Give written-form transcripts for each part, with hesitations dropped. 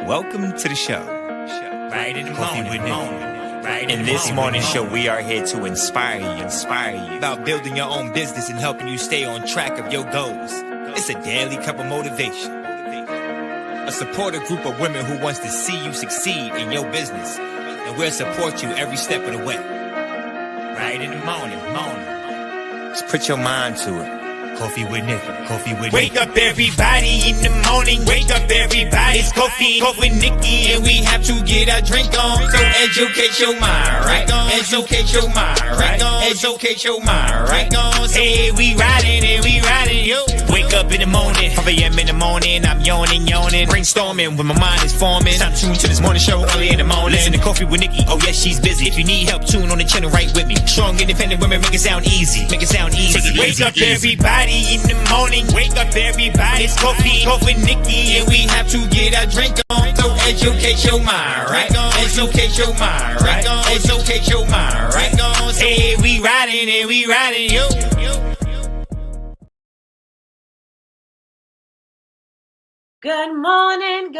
Welcome to the show. Right in the morning, In this morning show, we are here to inspire you about building your own business and helping you stay on track of your goals. It's a daily cup of motivation. A supportive group of women who wants to see you succeed in your business, and we'll support you every step of the way. Right in the morning. Just put your mind to it. Coffee with Nikkie. Wake up everybody in the morning. Wake up everybody. It's coffee with Nikkie, and we have to get our drink on. So educate your mind, right? Educate your mind, right? Educate your mind, right? Hey, we riding, yo. Wake up in the morning, 5 a.m. in the morning. I'm yawning, brainstorming when my mind is forming. Time to tune to this morning show early in the morning. Listen to Coffee with Nikkie. Oh yes, she's busy. If you need help, tune on the channel right with me. Strong, independent women, make it sound easy. Take it Wake up everybody in the morning. Wake up everybody. It's coffee with Nikkie, and we have to get our drink on. So educate your mind, right? Educate your mind, right? Educate your mind, right? Hey, we riding, yo. Good morning.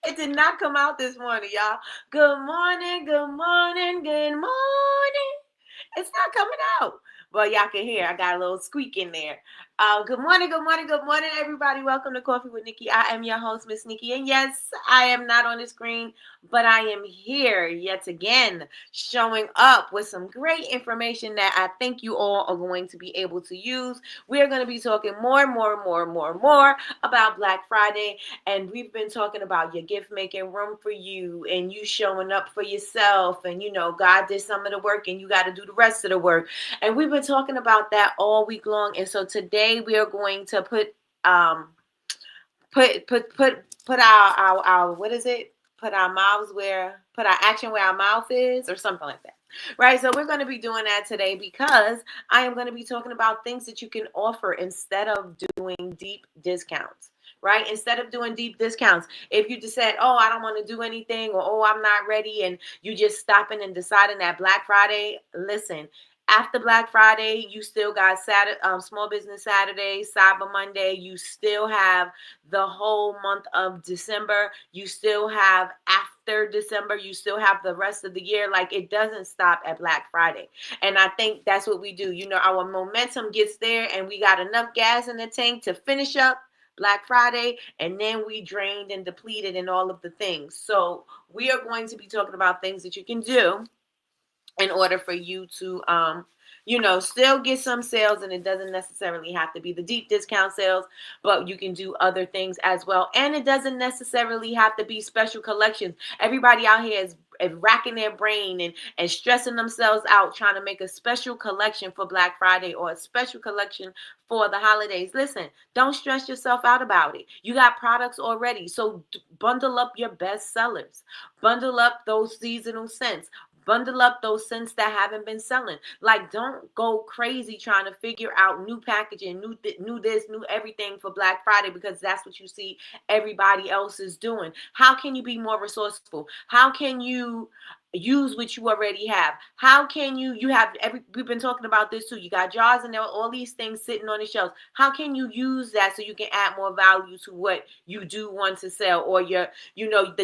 It did not come out this morning, y'all. Good morning. It's not coming out. Well, y'all can hear. I got a little squeak in there. Good morning, everybody. Welcome to Coffee with Nikkie. I am your host, Miss Nikkie. And yes, I am not on the screen, but I am here yet again, showing up with some great information that I think you all are going to be able to use. We're going to be talking more about Black Friday. And we've been talking about your gift making room for you and you showing up for yourself. And, you know, God did some of the work and you got to do the rest of the work. And we've been talking about that all week long. And so today we are going to put our what is it? Put our action where our mouth is, or something like that. Right. So we're going to be doing that today because I am going to be talking about things that you can offer instead of doing deep discounts. Right? Instead of doing deep discounts, if you just said, oh, I don't want to do anything, or oh, I'm not ready, and you just stopping and deciding that Black Friday, listen. After Black Friday, you still got Small Business Saturday, Cyber Monday. You still have the whole month of December. You still have after December. You still have the rest of the year. Like, it doesn't stop at Black Friday. And I think that's what we do. You know, our momentum gets there and we got enough gas in the tank to finish up Black Friday, and then we drained and depleted and all of the things. So we are going to be talking about things that you can do in order for you to, still get some sales. And it doesn't necessarily have to be the deep discount sales, but you can do other things as well. And it doesn't necessarily have to be special collections. Everybody out here is racking their brain and stressing themselves out trying to make a special collection for Black Friday or a special collection for the holidays. Listen, don't stress yourself out about it. You got products already. So bundle up your best sellers. Bundle up those seasonal scents. Bundle up those scents that haven't been selling. Like, don't go crazy trying to figure out new packaging, new this, new everything for Black Friday because that's what you see everybody else is doing. How can you be more resourceful? How can you use what you already have? How can we've been talking about this too. You got jars and there are all these things sitting on the shelves. How can you use that so you can add more value to what you do want to sell, or the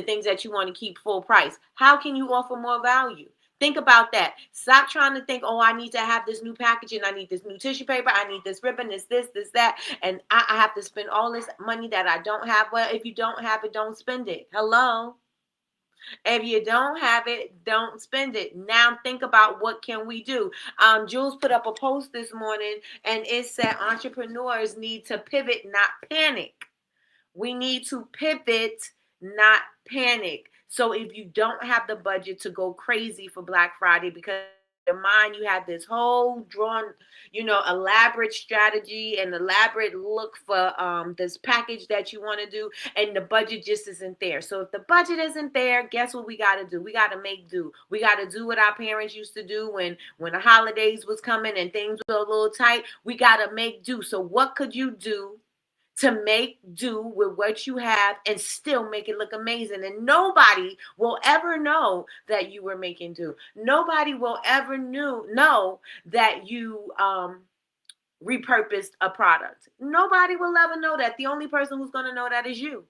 things that you want to keep full price? How can you offer more value? Think about that. Stop trying to think, oh, I need to have this new packaging. I need this new tissue paper. I need this ribbon, this, that. And I have to spend all this money that I don't have. Well, if you don't have it, don't spend it. Hello? If you don't have it, don't spend it. Now think about what can we do. Jules put up a post this morning and it said entrepreneurs need to pivot, not panic. We need to pivot, not panic. So if you don't have the budget to go crazy for Black Friday because in your mind you have this whole drawn, elaborate strategy and elaborate look for this package that you want to do, and the budget just isn't there. So if the budget isn't there, guess what we got to do? We got to make do. We got to do what our parents used to do when the holidays was coming and things were a little tight. We got to make do. So what could you do to make do with what you have and still make it look amazing? And nobody will ever know that you were making do. Nobody will ever know that you repurposed a product. Nobody will ever know that. The only person who's going to know that is you.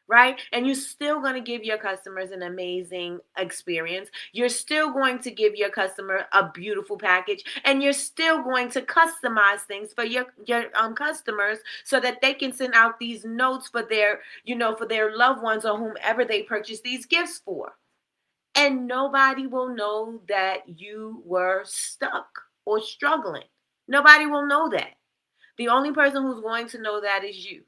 Right? And you're still going to give your customers an amazing experience. You're still going to give your customer a beautiful package, and you're still going to customize things for your customers so that they can send out these notes for their, for their loved ones or whomever they purchase these gifts for. And nobody will know that you were stuck or struggling. Nobody will know that. The only person who's going to know that is you.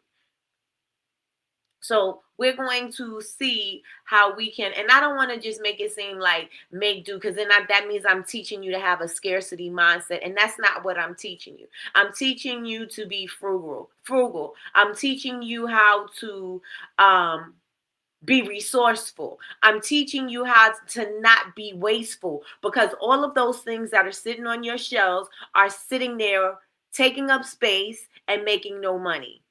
So we're going to see how we can, and I don't want to just make it seem like make do, because then that means I'm teaching you to have a scarcity mindset, and that's not what I'm teaching you. I'm teaching you to be frugal. I'm teaching you how to be resourceful. I'm teaching you how to not be wasteful, because all of those things that are sitting on your shelves are sitting there taking up space and making no money.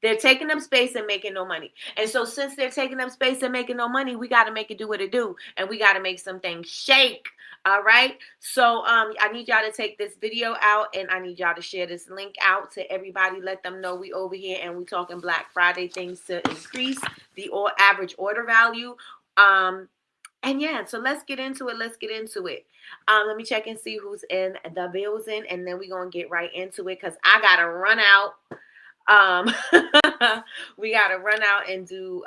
They're taking up space and making no money. And so since they're taking up space and making no money, we got to make it do what it do. And we got to make some things shake. All right. So I need y'all to take this video out, and I need y'all to share this link out to everybody. Let them know we over here and we talking Black Friday things to increase the average order value. And yeah, so let's get into it. Let me check and see who's in the building, and then we're going to get right into it because I got to run out. We got to run out and do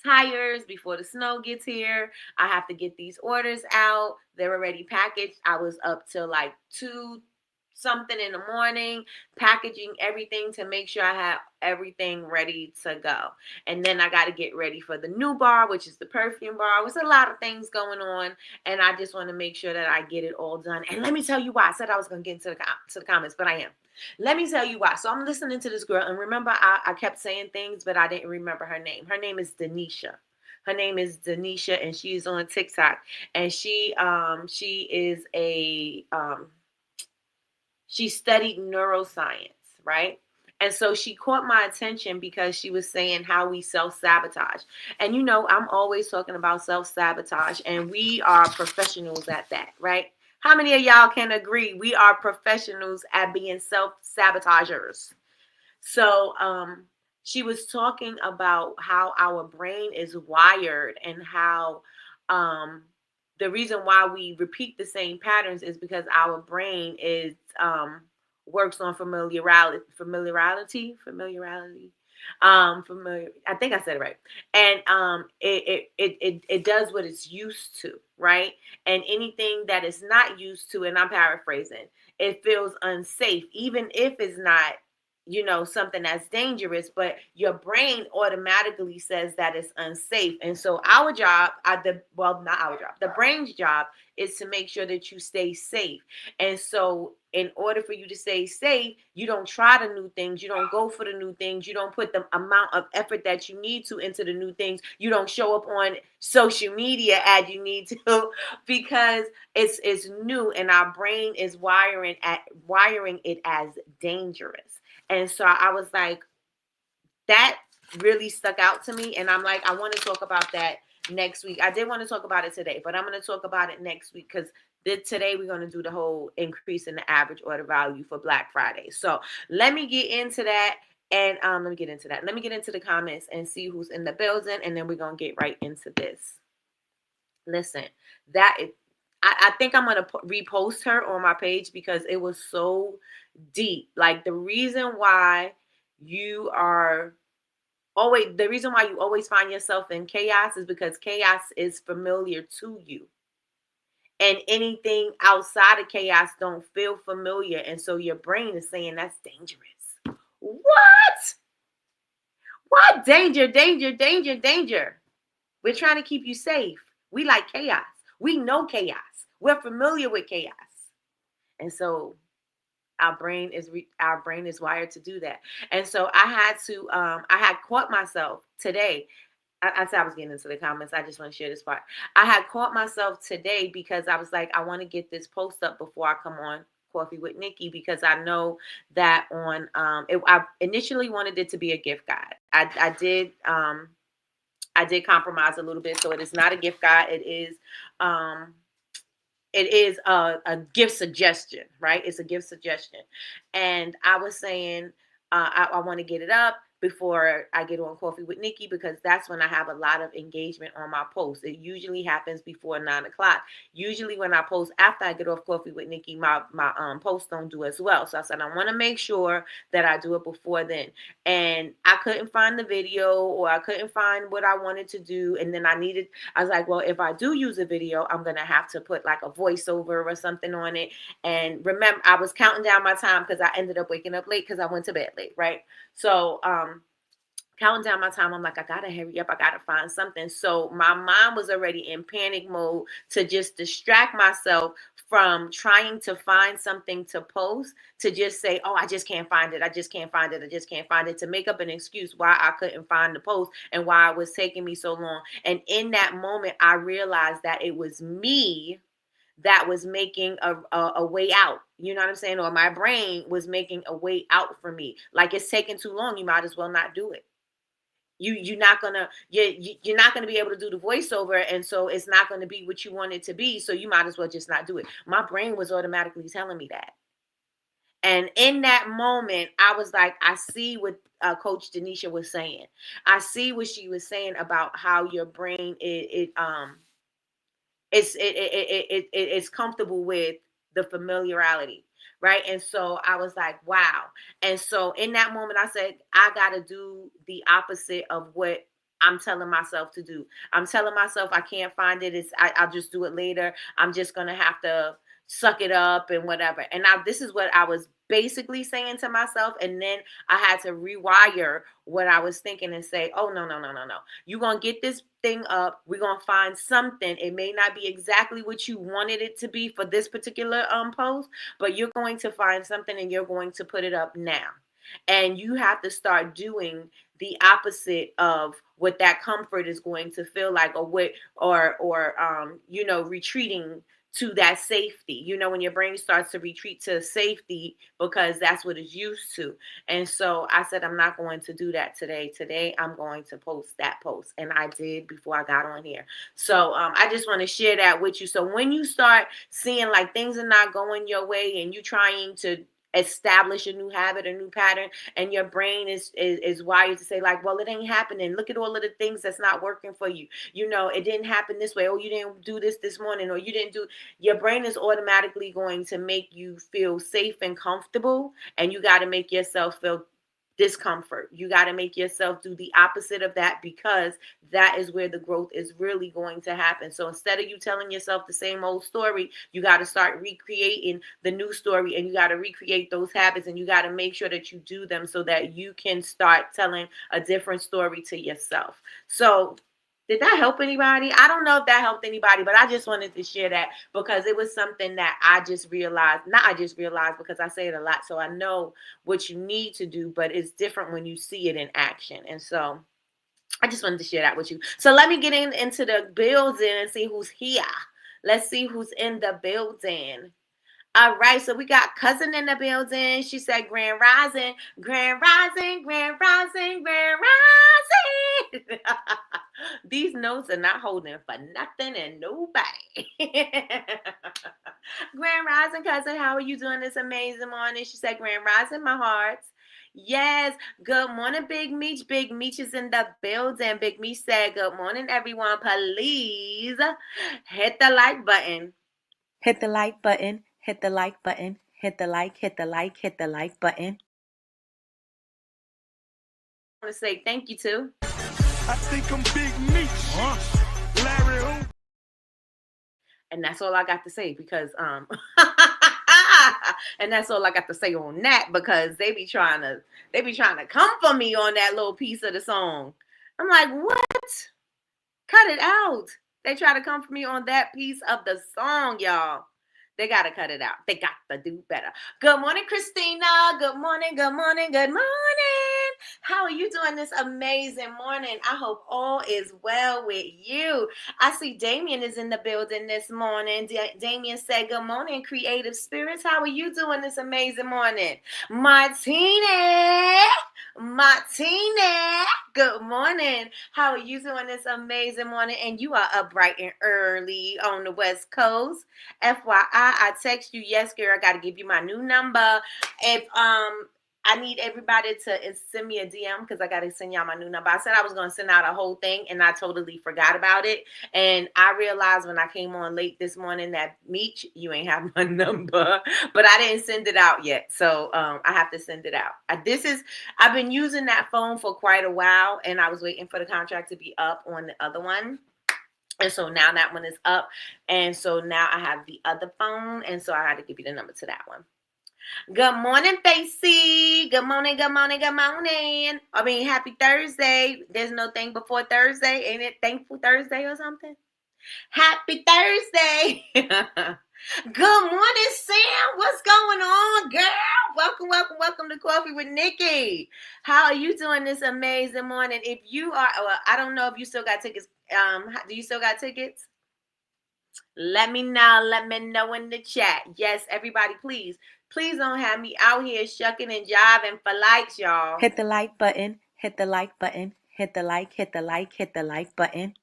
tires before the snow gets here. I have to get these orders out. They're already packaged. I was up till like 2 something in the morning, packaging everything to make sure I have everything ready to go. And then I got to get ready for the new bar, which is the perfume bar. There's a lot of things going on, and I just want to make sure that I get it all done. And let me tell you why. I said I was going to get into the comments, but I am. Let me tell you why. So I'm listening to this girl, and remember, I kept saying things, but I didn't remember her name. Her name is Denisha. And she's on TikTok. And she is a she studied neuroscience, right? And so she caught my attention because she was saying how we self-sabotage. And I'm always talking about self-sabotage, and we are professionals at that, right? How many of y'all can agree we are professionals at being self-sabotagers? So she was talking about how our brain is wired, and how the reason why we repeat the same patterns is because our brain is works on familiarity. I think I said it right. And it does what it's used to, right? And anything that is not used to, and I'm paraphrasing, it feels unsafe, even if it's not something that's dangerous, but your brain automatically says that it's unsafe. And so our job, not our job, the brain's job is to make sure that you stay safe. And so in order for you to stay safe, you don't try the new things. You don't go for the new things. You don't put the amount of effort that you need to into the new things. You don't show up on social media as you need to, because it's new, and our brain is wiring it as dangerous. And so I was like, that really stuck out to me. And I'm like, I want to talk about that next week. I did want to talk about it today, but I'm going to talk about it next week, because today we're going to do the whole increase in the average order value for Black Friday. So let me get into that. And let me get into the comments and see who's in the building. And then we're going to get right into this. Listen, I think I'm going to repost her on my page, because it was so deep. Like, the reason why you always find yourself in chaos is because chaos is familiar to you. And anything outside of chaos don't feel familiar. And so your brain is saying that's dangerous. What? What? Danger. We're trying to keep you safe. We like chaos. We know chaos. We're familiar with chaos. And so our brain is wired to do that. And so I had caught myself today. I said I was getting into the comments. I just want to share this part. I had caught myself today because I was like, I want to get this post up before I come on Coffee with Nikki, because I know that I initially wanted it to be a gift guide. I did compromise a little bit, so it is not a gift guide. It is it is a gift suggestion, right? It's a gift suggestion. And I was saying, I want to get it up before I get on Coffee with Nikki, because that's when I have a lot of engagement on my posts. It usually happens before 9 o'clock. Usually when I post after I get off Coffee with Nikki, my posts don't do as well. So I said, I want to make sure that I do it before then. And I couldn't find the video, or I couldn't find what I wanted to do. And then I was like, well, if I do use a video, I'm going to have to put like a voiceover or something on it. And remember, I was counting down my time because I ended up waking up late because I went to bed late, right? So, counting down my time, I'm like, I gotta hurry up. I gotta find something. So my mind was already in panic mode to just distract myself from trying to find something to post, to just say, oh, I just can't find it. I just can't find it. I just can't find it, to make up an excuse why I couldn't find the post and why it was taking me so long. And in that moment, I realized that it was me that was making a way out. You know what I'm saying? Or my brain was making a way out for me. Like, it's taking too long. You might as well not do it. You're not gonna be able to do the voiceover, and so it's not gonna be what you want it to be. So you might as well just not do it. My brain was automatically telling me that, and in that moment, I was like, I see what Coach Denisha was saying. I see what she was saying about how your brain it's comfortable with the familiarity. Right. And so I was like, wow. And so in that moment, I said, I got to do the opposite of what I'm telling myself to do. I'm telling myself I can't find it. I'll just do it later. I'm just going to have to suck it up and whatever. And now this is what I was basically saying to myself. And then I had to rewire what I was thinking and say, oh, no. You're going to get this thing up. We're going to find something. It may not be exactly what you wanted it to be for this particular post, but you're going to find something and you're going to put it up now. And you have to start doing the opposite of what that comfort is going to feel like, or retreating to that safety, when your brain starts to retreat to safety because that's what it's used to. And so I said, I'm not going to do that today. Today, I'm going to post that post. And I did before I got on here. So I just want to share that with you. So when you start seeing like things are not going your way and you trying to establish a new habit, a new pattern, and your brain is wired to say like, well, it ain't happening. Look at all of the things that's not working for you. It didn't happen this way. Oh, you didn't do this morning, or you didn't do. Your brain is automatically going to make you feel safe and comfortable, and you got to make yourself feel discomfort. You got to make yourself do the opposite of that, because that is where the growth is really going to happen. So instead of you telling yourself the same old story, you got to start recreating the new story, and you got to recreate those habits, and you got to make sure that you do them so that you can start telling a different story to yourself. So did that help anybody? I don't know if that helped anybody, but I just wanted to share that because it was something that I just realized. Not I just realized, because I say it a lot, so I know what you need to do, but it's different when you see it in action. And so I just wanted to share that with you. So let me get into the building and see who's here. Let's see who's in the building. All right, so we got Cousin in the building. She said, Grand Rising, Grand Rising, Grand Rising, Grand Rising. These notes are not holding for nothing and nobody. Grand Rising, Cousin, how are you doing this amazing morning? She said, Grand Rising, my hearts. Yes, good morning, Big Meech. Big Meech is in the building. Big Meech said, good morning, everyone. Please hit the like button. Hit the like button. Hit the like button. Hit the like, hit the like, hit the like button. I want to say thank you to. I think I'm Big Meech. Larry who? And that's all I got to say, because and that's all I got to say on that, because they be trying to come for me on that little piece of the song. I'm like, what? Cut it out. They try to come for me on that piece of the song, y'all. They got to cut it out. They got to do better. Good morning, Christina. Good morning, good morning, good morning. How are you doing this amazing morning? I hope all is well with you. I see Damien is in the building this morning. Damien said, good morning, creative spirits. How are you doing this amazing morning? Martina, good morning. How are you doing this amazing morning? And you are up bright and early on the West Coast. FYI, I text you, yes, girl, I got to give you my new number. If I need everybody to send me a DM because I got to send y'all my new number. I said I was going to send out a whole thing and I totally forgot about it. And I realized when I came on late this morning that, Meech, you ain't have my number, but I didn't send it out yet. So I have to send it out. I've been using that phone for quite a while and I was waiting for the contract to be up on the other one. And so now that one is up. And so now I have the other phone. And so I had to give you the number to that one. Good morning, Facey. Good morning. I mean, happy Thursday. There's no thing before Thursday. Ain't it Thankful Thursday or something? Happy Thursday. Good morning, Sam. What's going on, girl? Welcome to Coffee with Nikki. How are you doing this amazing morning? If you are, well, I don't know if you still got tickets. Do you still got tickets? Let me know in the chat. Yes, everybody, please don't have me out here shucking and jiving for likes, y'all. Hit the like button, hit the like button, hit the like button.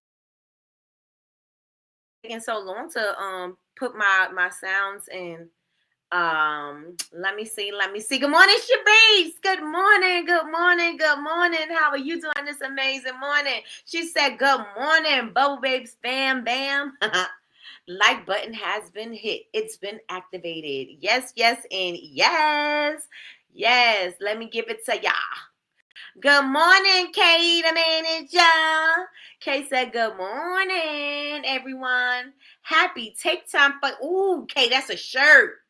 Taking so long to put my sounds in. Let me see. Good morning, Sharice. Good morning. How are you doing this amazing morning? She said, good morning, Bubble Babes, bam. Like button has been hit. It's been activated. Yes, and yes. Let me give it to y'all. Good morning, Kay, the manager. Kay said, good morning, everyone. Happy Take Time for, ooh, Kay, that's a shirt.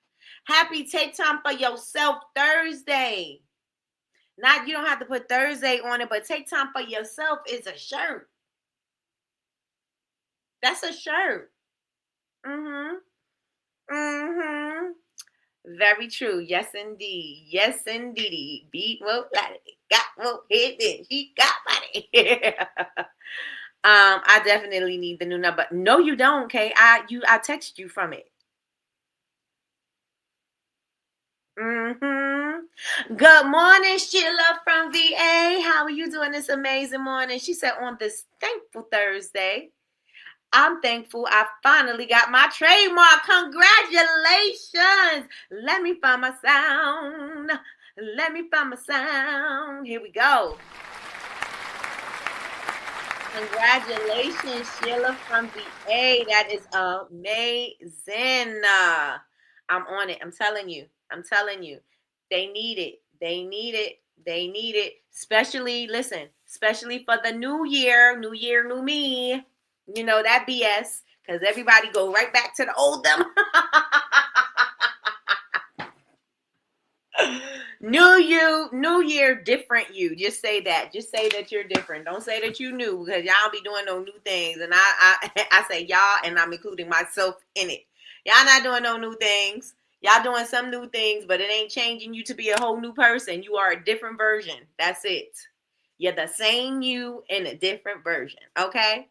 Happy Take Time for Yourself Thursday. You don't have to put Thursday on it, but Take Time for Yourself is a shirt. That's a shirt. Very true. Yes, indeed. Beat whoop, got whoop, hit it. He got money. I definitely need the new number. No, you don't, okay? I text you from it. Good morning, Sheila from VA. How are you doing this amazing morning? She said on this Thankful Thursday, I'm thankful I finally got my trademark. Congratulations. Let me find my sound. Here we go. Congratulations, Sheila from VA. That is amazing. I'm on it. I'm telling you. They need it. Especially for the new year, new me. You know, that BS, because everybody go right back to the old them. New year, different you. Just say that. Just say that you're different. Don't say that you new, because y'all be doing no new things. And I say y'all, and I'm including myself in it. Y'all not doing no new things. Y'all doing some new things, but it ain't changing you to be a whole new person. You are a different version. That's it. You're the same you in a different version, okay?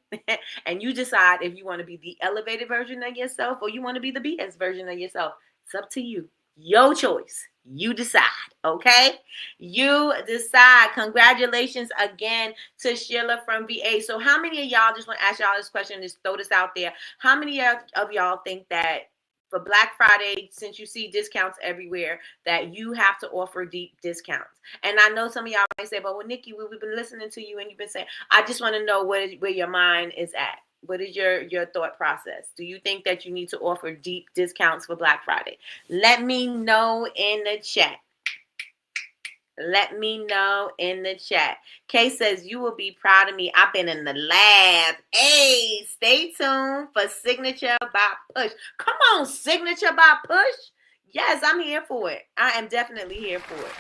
And you decide if you want to be the elevated version of yourself or you want to be the BS version of yourself. It's up to you. Your choice. You decide, okay? You decide. Congratulations again to Sheila from VA. So how many of y'all, just want to ask y'all this question, just throw this out there. How many of y'all think that for Black Friday, since you see discounts everywhere, that you have to offer deep discounts? And I know some of y'all might say, but well, Nikki, we've been listening to you and you've been saying, I just want to know where your mind is at. What is your thought process? Do you think that you need to offer deep discounts for Black Friday? Let me know in the chat. Kay says, you will be proud of me. I've been in the lab. Hey, stay tuned for Signature by Push. Come on, Signature by Push. Yes, I'm here for it. I am definitely here for it.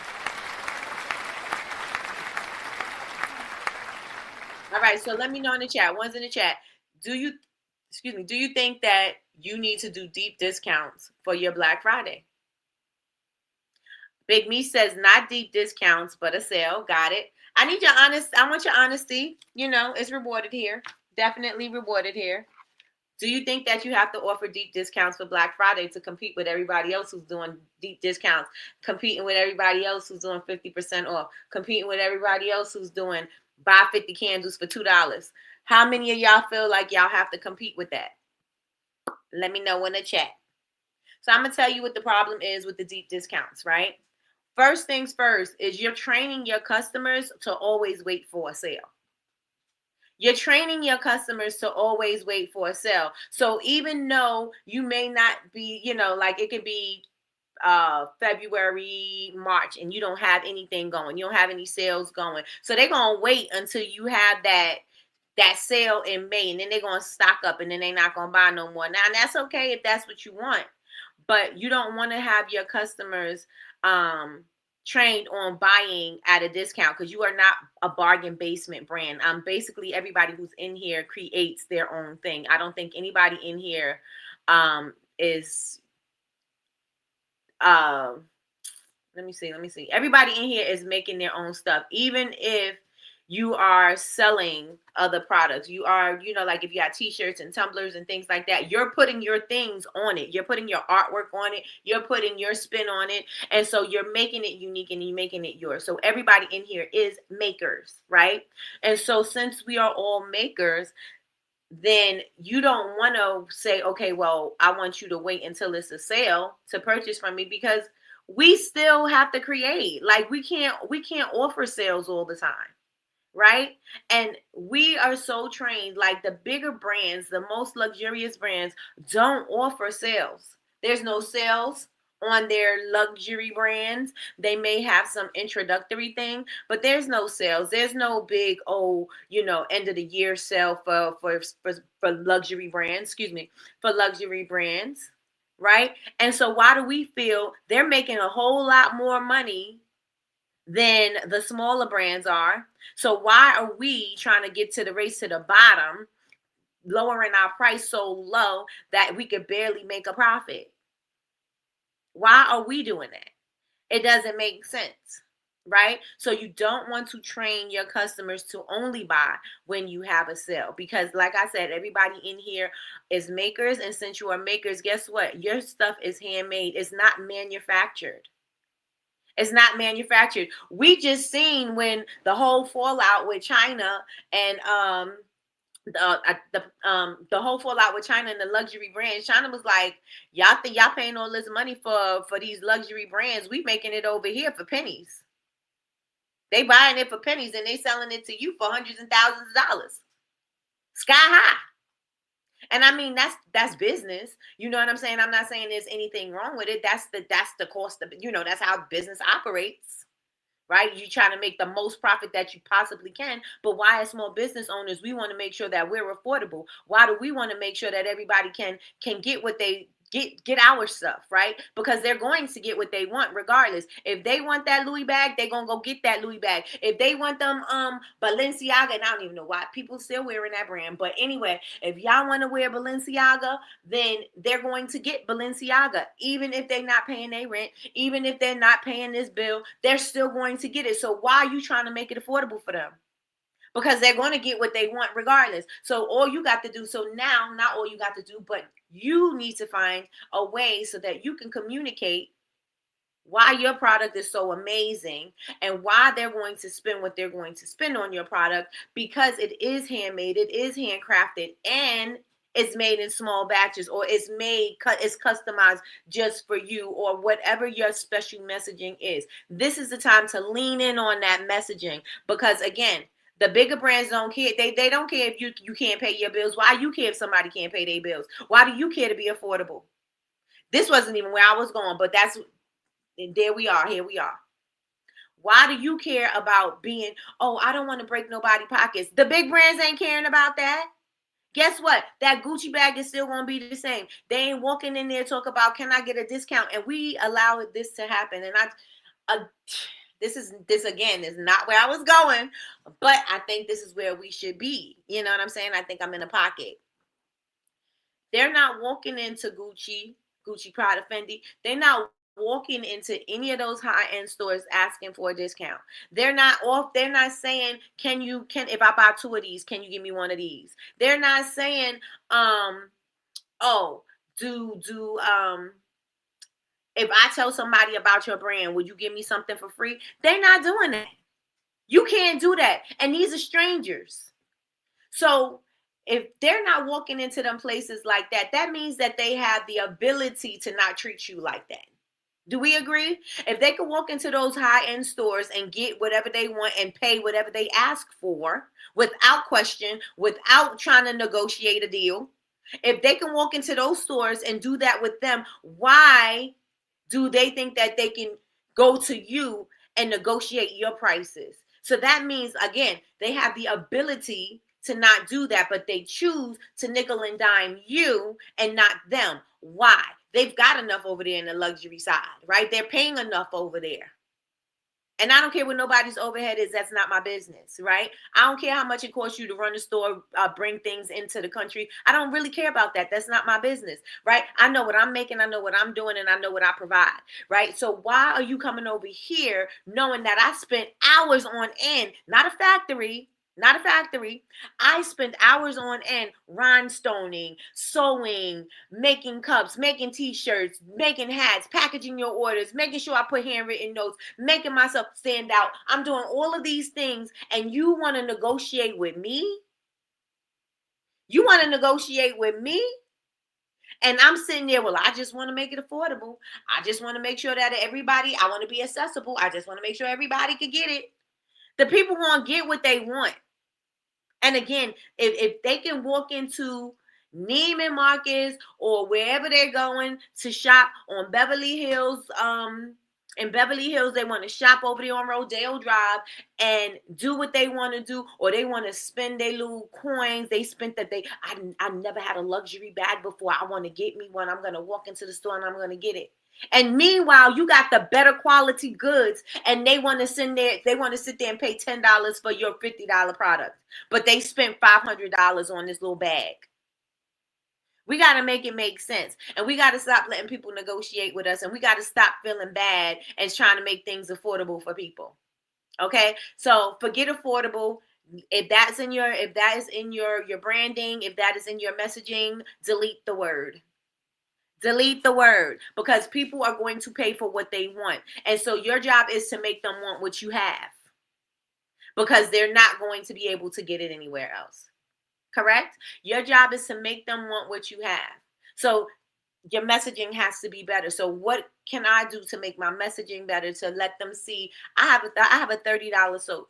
All right, so let me know in the chat. One's in the chat. Do you think that you need to do deep discounts for your Black Friday? Big Me says not deep discounts, but a sale. Got it. I want your honesty. You know, it's rewarded here. Definitely rewarded here. Do you think that you have to offer deep discounts for Black Friday to compete with everybody else who's doing deep discounts, competing with everybody else who's doing 50% off, competing with everybody else who's doing buy 50 candles for $2? How many of y'all feel like y'all have to compete with that? Let me know in the chat. So I'm going to tell you what the problem is with the deep discounts, right? First things first is you're training your customers to always wait for a sale. You're training your customers to always wait for a sale. So even though you may not be, like it could be February, March, and you don't have anything going, you don't have any sales going. So they're going to wait until you have that sale in May, and then they're going to stock up, and then they're not going to buy no more. Now, and that's okay if that's what you want, but you don't want to have your customers trained on buying at a discount, because you are not a bargain basement brand. Basically everybody who's in here creates their own thing. I don't think anybody in here is let me see. Everybody in here is making their own stuff. Even if you are selling other products, you are, like if you got t-shirts and tumblers and things like that, you're putting your things on it. You're putting your artwork on it. You're putting your spin on it. And so you're making it unique and you're making it yours. So everybody in here is makers, right? And so since we are all makers, then you don't want to say, okay, well, I want you to wait until it's a sale to purchase from me, because we still have to create. Like we can't offer sales all the time. Right? And we are so trained, like the bigger brands, the most luxurious brands don't offer sales. There's no sales on their luxury brands. They may have some introductory thing, but there's no sales. There's no big, end of the year sale for luxury brands, for luxury brands. Right? And so why do we feel they're making a whole lot more money than the smaller brands are? So why are we trying to get to the race to the bottom, lowering our price so low that we could barely make a profit? Why are we doing that? It doesn't make sense, right? So you don't want to train your customers to only buy when you have a sale, because like I said, everybody in here is makers. And since you are makers, guess what? Your stuff is handmade. It's not manufactured. It's not manufactured. We just seen when the whole fallout with China and the whole fallout with China and the luxury brands. China was like, y'all think y'all paying all this money for these luxury brands? We making it over here for pennies. They buying it for pennies and they selling it to you for hundreds and thousands of dollars. Sky high. And I mean, that's business. You know what I'm saying? I'm not saying there's anything wrong with it. That's the cost of, that's how business operates, right? You're trying to make the most profit that you possibly can. But why, as small business owners, we want to make sure that we're affordable? Why do we want to make sure that everybody can get what they get our stuff, right? Because they're going to get what they want regardless. If they want that Louis bag, they're gonna go get that Louis bag. If they want them Balenciaga, and I don't even know why people still wearing that brand, but anyway, if y'all want to wear Balenciaga, then they're going to get Balenciaga. Even if they're not paying their rent, even if they're not paying this bill, they're still going to get it. So why are you trying to make it affordable for them? Because they're going to get what they want regardless. So all you got to do, not all you got to do, but you need to find a way so that you can communicate why your product is so amazing and why they're going to spend what they're going to spend on your product, because it is handmade, it is handcrafted, and it's made in small batches, or it's customized just for you, or whatever your special messaging is. This is the time to lean in on that messaging, because again, the bigger brands don't care. They don't care if you can't pay your bills. Why you care if somebody can't pay their bills? Why do you care to be affordable? This wasn't even where I was going, but there we are. Here we are. Why do you care about being, I don't want to break nobody's pockets? The big brands ain't caring about that. Guess what? That Gucci bag is still going to be the same. They ain't walking in there talk about, can I get a discount? And we allow this to happen. And this again is not where I was going, but I think this is where we should be. You know what I'm saying? I think I'm in a pocket. They're not walking into Gucci, Prada, Fendi. They're not walking into any of those high-end stores asking for a discount. They're not off. They're not saying, if I buy 2 of these, can you give me 1 of these? They're not saying, oh, if I tell somebody about your brand, would you give me something for free? They're not doing that. You can't do that. And these are strangers. So if they're not walking into them places like that, that means that they have the ability to not treat you like that. Do we agree? If they can walk into those high-end stores and get whatever they want and pay whatever they ask for without question, without trying to negotiate a deal, if they can walk into those stores and do that with them, why do they think that they can go to you and negotiate your prices? So that means, again, they have the ability to not do that, but they choose to nickel and dime you and not them. Why? They've got enough over there in the luxury side, right? They're paying enough over there. And I don't care what nobody's overhead is. That's not my business, right? I don't care how much it costs you to run a store, bring things into the country. I don't really care about that. That's not my business, right? I know what I'm making. I know what I'm doing, and I know what I provide, right? So why are you coming over here knowing that I spent hours on end, not a factory, I spent hours on end rhinestoning, sewing, making cups, making t-shirts, making hats, packaging your orders, making sure I put handwritten notes, making myself stand out. I'm doing all of these things, and you want to negotiate with me? You want to negotiate with me? And I'm sitting there, well, I just want to make it affordable. I just want to make sure that I want to be accessible. I just want to make sure everybody can get it. The people want to get what they want. And again, if they can walk into Neiman Marcus or wherever they're going to shop on Beverly Hills, in Beverly Hills, they want to shop over there on Rodeo Drive and do what they want to do, or they want to spend their little coins. They spent that I never had a luxury bag before. I want to get me one. I'm going to walk into the store and I'm going to get it. And meanwhile, you got the better quality goods, and they want to sit there and pay $10 for your $50 product, but they spent $500 on this little bag. We got to make it make sense, and we got to stop letting people negotiate with us, and we got to stop feeling bad and trying to make things affordable for people. Okay, so forget affordable. If that is in your branding, if that is in your messaging, delete the word. Delete the word, because people are going to pay for what they want. And so your job is to make them want what you have, because they're not going to be able to get it anywhere else. Correct? Your job is to make them want what you have. So your messaging has to be better. So what can I do to make my messaging better, to let them see I have a $30 soap?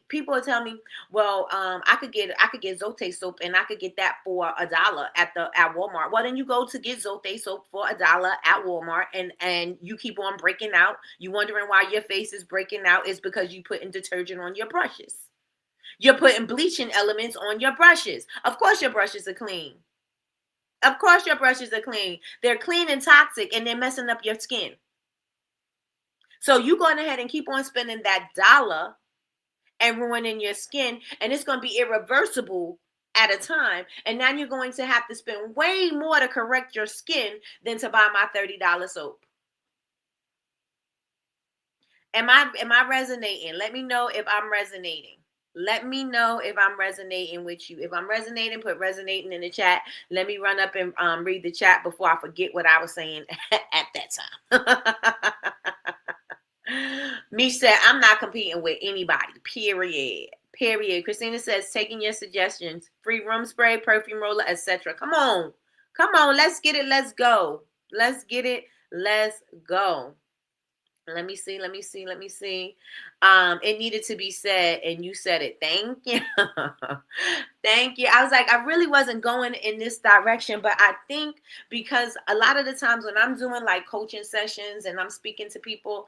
People tell me, well, I could get Zote soap, and I could get that for $1 at Walmart. Well, then you go to get Zote soap for $1 at Walmart, and you keep on breaking out. You wondering why your face is breaking out? Is because you putting detergent on your brushes. You're putting bleaching elements on your brushes. Of course your brushes are clean. Of course your brushes are clean. They're clean and toxic, and they're messing up your skin. So you going ahead and keep on spending that dollar and ruining your skin, and it's going to be irreversible at a time. And now you're going to have to spend way more to correct your skin than to buy my $30 soap. Am I resonating? Let me know if I'm resonating. Let me know if I'm resonating with you. If I'm resonating, put resonating in the chat. Let me run up and read the chat before I forget what I was saying at that time. Mish said, I'm not competing with anybody, period. Christina says, taking your suggestions. Free room spray, perfume roller, etc. Come on. Let's get it. Let's go. Let's get it. Let's go. Let me see. It needed to be said, and you said it. Thank you. Thank you. I was like, I really wasn't going in this direction, but I think because a lot of the times when I'm doing like coaching sessions and I'm speaking to people,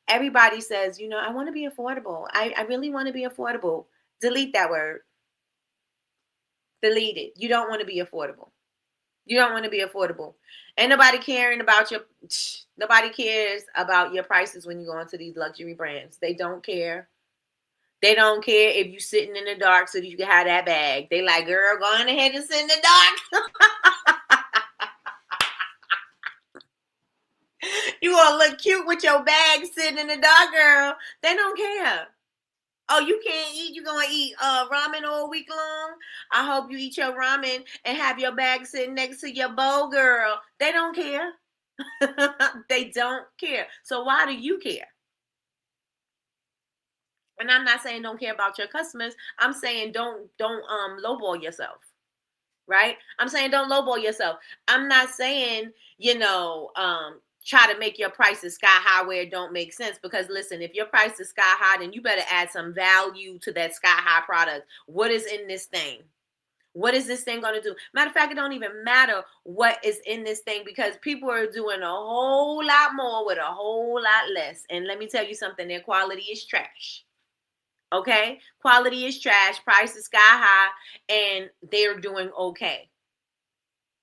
everybody says, I want to be affordable. I really want to be affordable. Delete that word. Delete it. You don't want to be affordable. You don't want to be affordable. Ain't nobody nobody cares about your prices when you go into these luxury brands. They don't care. They don't care if you sitting in the dark so that you can have that bag. They like, girl, go on ahead and sit in the dark. You gonna look cute with your bag sitting in the dark, girl. They don't care. Oh, you can't eat. You gonna eat ramen all week long? I hope you eat your ramen and have your bag sitting next to your bowl, girl. They don't care. They don't care. So why do you care? And I'm not saying don't care about your customers. I'm saying don't lowball yourself. Right? I'm saying don't lowball yourself. I'm not saying, try to make your prices sky high where it don't make sense. Because listen, if your price is sky high, then you better add some value to that sky high product. What is in this thing? What is this thing going to do? Matter of fact, it don't even matter what is in this thing, because people are doing a whole lot more with a whole lot less. And let me tell you something, their quality is trash. Okay? Quality is trash, price is sky high, and they're doing okay.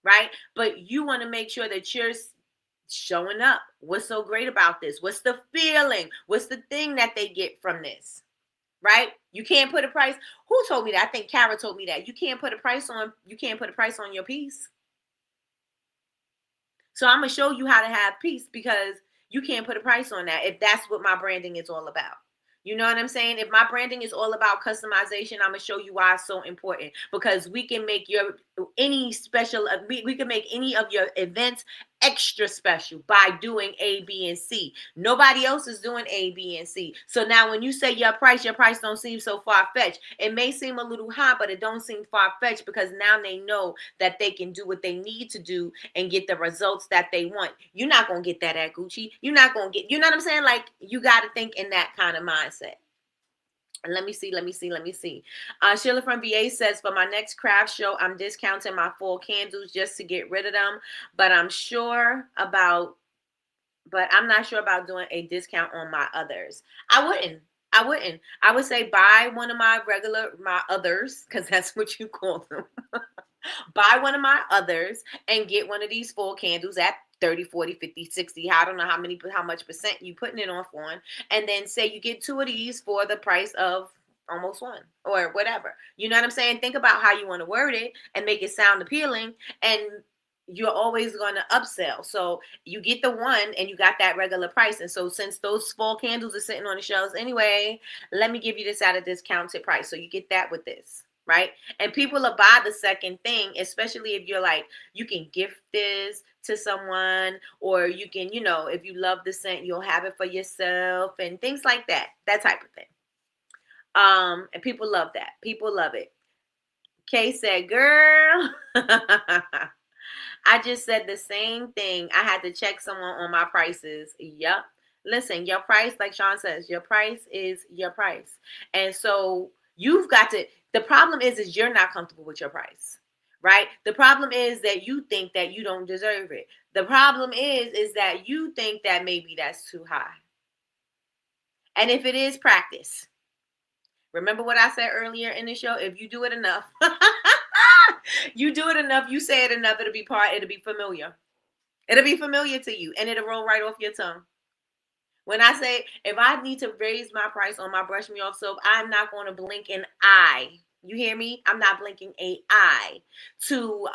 Right? But you want to make sure that you're showing up. What's so great about this? What's the feeling? What's the thing that they get from this? Right? You can't put a price. Who told me that? I think Kara told me that. You can't put a price on your piece. So I'm going to show you how to have peace, because you can't put a price on that if that's what my branding is all about. You know what I'm saying? If my branding is all about customization, I'm going to show you why it's so important, because we can make we can make any of your events extra special by doing A, B, and C. Nobody else is doing A, B, and C. So now when you say your price don't seem so far-fetched. It may seem a little high, but it don't seem far-fetched, because now they know that they can do what they need to do and get the results that they want. You're not going to get that at Gucci. You're not going to get, you know what I'm saying? Like, you got to think in that kind of mindset. And let me see. Sheila from VA says, for my next craft show, I'm discounting my full candles just to get rid of them. But I'm not sure about doing a discount on my others. I wouldn't. I would say buy one of my others, because that's what you call them. Buy one of my others and get one of these full candles at 30, 40, 50, 60. I don't know how much percent you putting it on. And then say you get two of these for the price of almost one, or whatever. You know what I'm saying? Think about how you want to word it and make it sound appealing. And you're always going to upsell. So you get the one and you got that regular price. And so since those fall candles are sitting on the shelves anyway, let me give you this at a discounted price. So you get that with this. Right? And people will buy the second thing, especially if you're like, you can gift this to someone, or you can, if you love the scent, you'll have it for yourself and things like that. That type of thing. And people love that. People love it. Kay said, girl, I just said the same thing. I had to check someone on my prices. Yep. Listen, your price, like Sean says, your price is your price. And so you've got to, the problem is you're not comfortable with your price, right? The problem is that you think that you don't deserve it. The problem is that you think that maybe that's too high. And if it is, practice. Remember what I said earlier in the show? If you do it enough, you say it enough, it'll be familiar. It'll be familiar to you, and it'll roll right off your tongue. When I say, if I need to raise my price on my Brush Me Off soap, I'm not going to blink an eye. You hear me? I'm not blinking an eye to,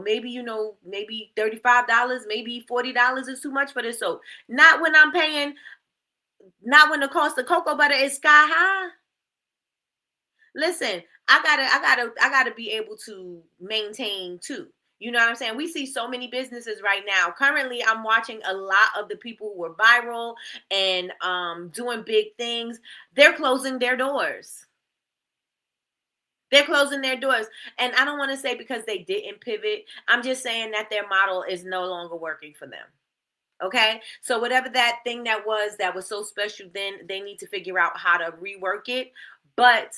maybe, maybe $35, maybe $40 is too much for this soap. Not when the cost of cocoa butter is sky high. Listen, I gotta be able to maintain too. You know what I'm saying? We see so many businesses right now. Currently, I'm watching a lot of the people who are viral and doing big things. They're closing their doors. They're closing their doors. And I don't want to say because they didn't pivot. I'm just saying that their model is no longer working for them. Okay? So whatever that thing that was so special, then they need to figure out how to rework it. But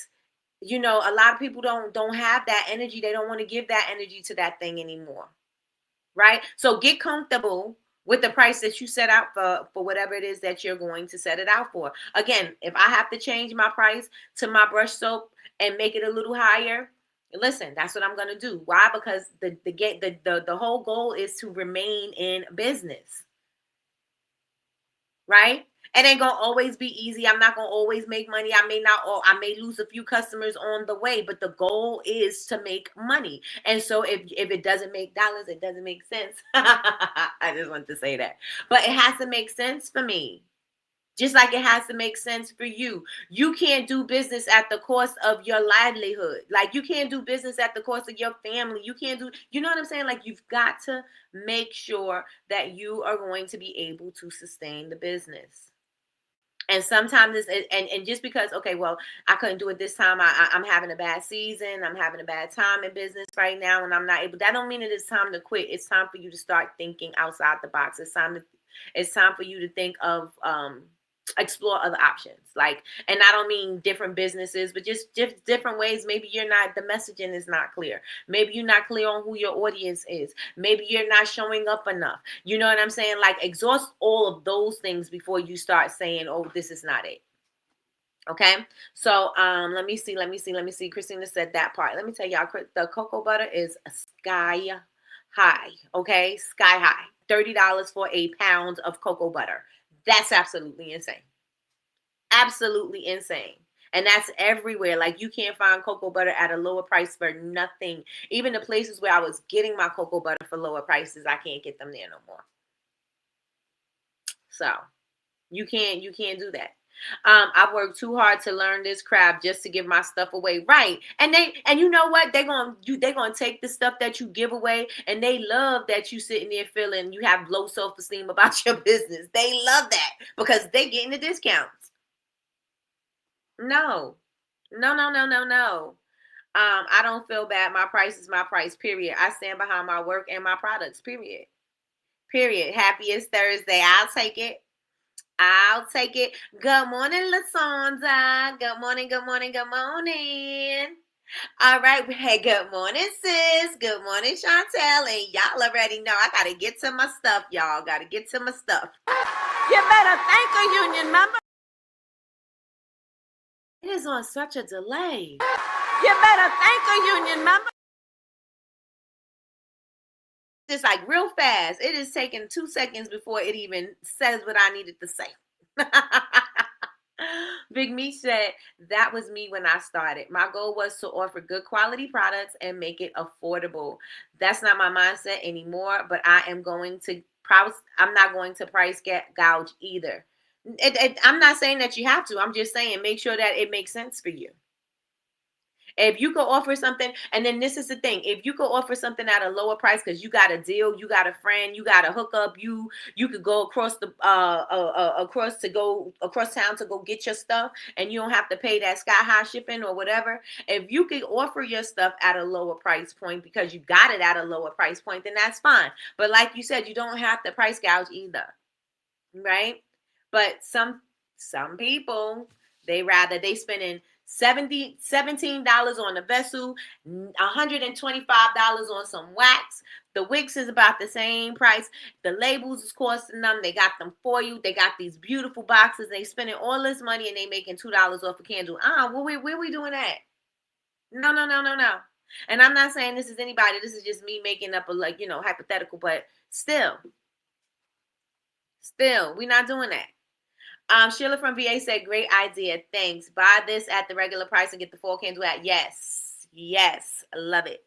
a lot of people don't have that energy. They don't want to give that energy to that thing anymore. Right? So get comfortable with the price that you set out for whatever it is that you're going to set it out for. Again, if I have to change my price to my brush soap and make it a little higher, listen, that's what I'm going to do. Why? Because the whole goal is to remain in business. Right? It ain't gonna always be easy. I'm not gonna always make money. I may lose a few customers on the way, but the goal is to make money. And so if it doesn't make dollars, it doesn't make sense. I just want to say that. But it has to make sense for me. Just like it has to make sense for you. You can't do business at the cost of your livelihood. Like, you can't do business at the cost of your family. You know what I'm saying? Like, you've got to make sure that you are going to be able to sustain the business. And sometimes and just because, okay, well, I couldn't do it this time. I'm having a bad season. I'm having a bad time in business right now, and I'm not able. That don't mean it is time to quit. It's time for you to start thinking outside the box. It's time for you to think of explore other options. Like, and I don't mean different businesses, but just different ways. Maybe the messaging is not clear. Maybe you're not clear on who your audience is. Maybe you're not showing up enough. You know what I'm saying? Like, exhaust all of those things before you start saying, oh, this is not it. Okay, so let me see. Christina said that part. Let me tell y'all, the cocoa butter is sky high. Okay, sky high. $30 for a pound of cocoa butter. That's absolutely insane. Absolutely insane. And that's everywhere. Like, you can't find cocoa butter at a lower price for nothing. Even the places where I was getting my cocoa butter for lower prices, I can't get them there no more. So you can't do that. I've worked too hard to learn this crap just to give my stuff away. Right. And you know what? They're gonna take the stuff that you give away, and they love that you sitting there feeling you have low self-esteem about your business. They love that because they getting the discounts. No. I don't feel bad. My price is my price, period. I stand behind my work and my products, period. Happiest Thursday. I'll take it. Good morning, LaSonda. Good morning. All right. Hey, good morning, sis. Good morning, Chantel. And y'all already know I got to get to my stuff, y'all. Got to get to my stuff. You better thank a union member. It is on such a delay. You better thank a union member. It's like real fast. It is taking 2 seconds before it even says what I needed to say. Big Me said, that was me when I started. My goal was to offer good quality products and make it affordable. That's not my mindset anymore, but I'm not going to price gouge either. I'm not saying that you have to. I'm just saying make sure that it makes sense for you. If you could offer something, and then this is the thing, if you could offer something at a lower price because you got a deal, you got a friend, you got a hookup, you could go across town to go get your stuff, and you don't have to pay that sky high shipping or whatever. If you could offer your stuff at a lower price point because you got it at a lower price point, then that's fine. But like you said, you don't have to price gouge either, right? But some people, they spending $17 on a vessel, $125 on some wax. The wicks is about the same price. The labels is costing them. They got them for you. They got these beautiful boxes. They spending all this money and they making $2 off a candle. Where we doing that? No. And I'm not saying this is anybody. This is just me making up a hypothetical. But still, we're not doing that. Sheila from VA said, great idea. Thanks. Buy this at the regular price and get the 4 candle at. Yes. Love it.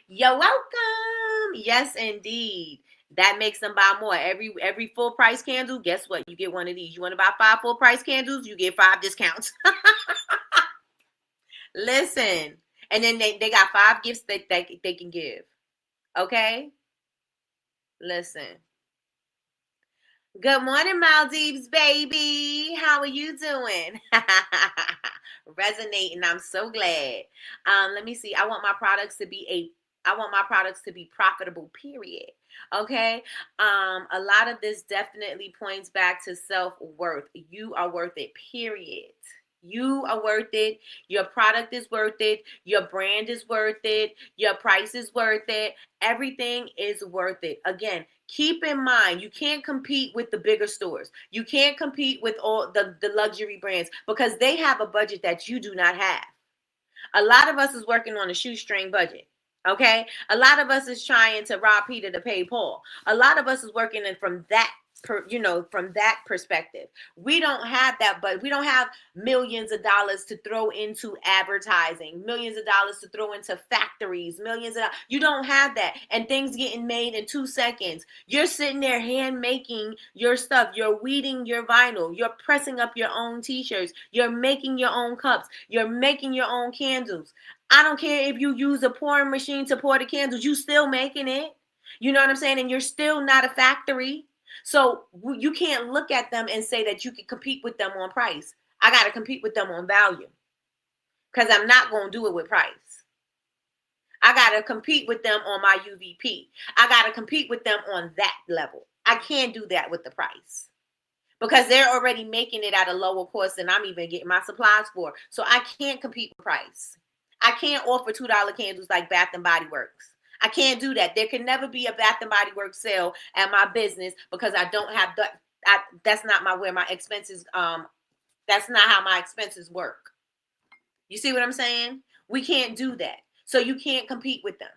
You're welcome. Yes, indeed. That makes them buy more. Every full price candle, guess what? You get one of these. You want to buy 5 full price candles, you get 5 discounts. Listen. And then they got 5 gifts that they can give. Okay? Listen. Good morning, Maldives, baby. How are you doing? Resonating. I'm so glad. Let me see. I want my products to be profitable, period. Okay. A lot of this definitely points back to self-worth. You are worth it, period. You are worth it. Your product is worth it. Your brand is worth it. Your price is worth it. Everything is worth it. Again, keep in mind, you can't compete with the bigger stores. You can't compete with all the luxury brands because they have a budget that you do not have. A lot of us is working on a shoestring budget. Okay? A lot of us is trying to rob Peter to pay Paul. A lot of us is working from that from that perspective. We don't have that, but we don't have millions of dollars to throw into advertising, millions of dollars to throw into factories, you don't have that, and things getting made in 2 seconds. You're sitting there hand making your stuff, you're weeding your vinyl, you're pressing up your own t-shirts, you're making your own cups, you're making your own candles. I don't care if you use a pouring machine to pour the candles, you still making it. You know what I'm saying? And you're still not a factory. So you can't look at them and say that you can compete with them on price. I got to compete with them on value, because I'm not going to do it with price. I got to compete with them on my UVP. I got to compete with them on that level. I can't do that with the price, because they're already making it at a lower cost than I'm even getting my supplies for. So I can't compete with price. I can't offer $2 candles like Bath and Body Works. I can't do that. There can never be a Bath and Body Works sale at my business, because I don't have that's not where my expenses, that's not how my expenses work. You see what I'm saying? We can't do that. So you can't compete with them.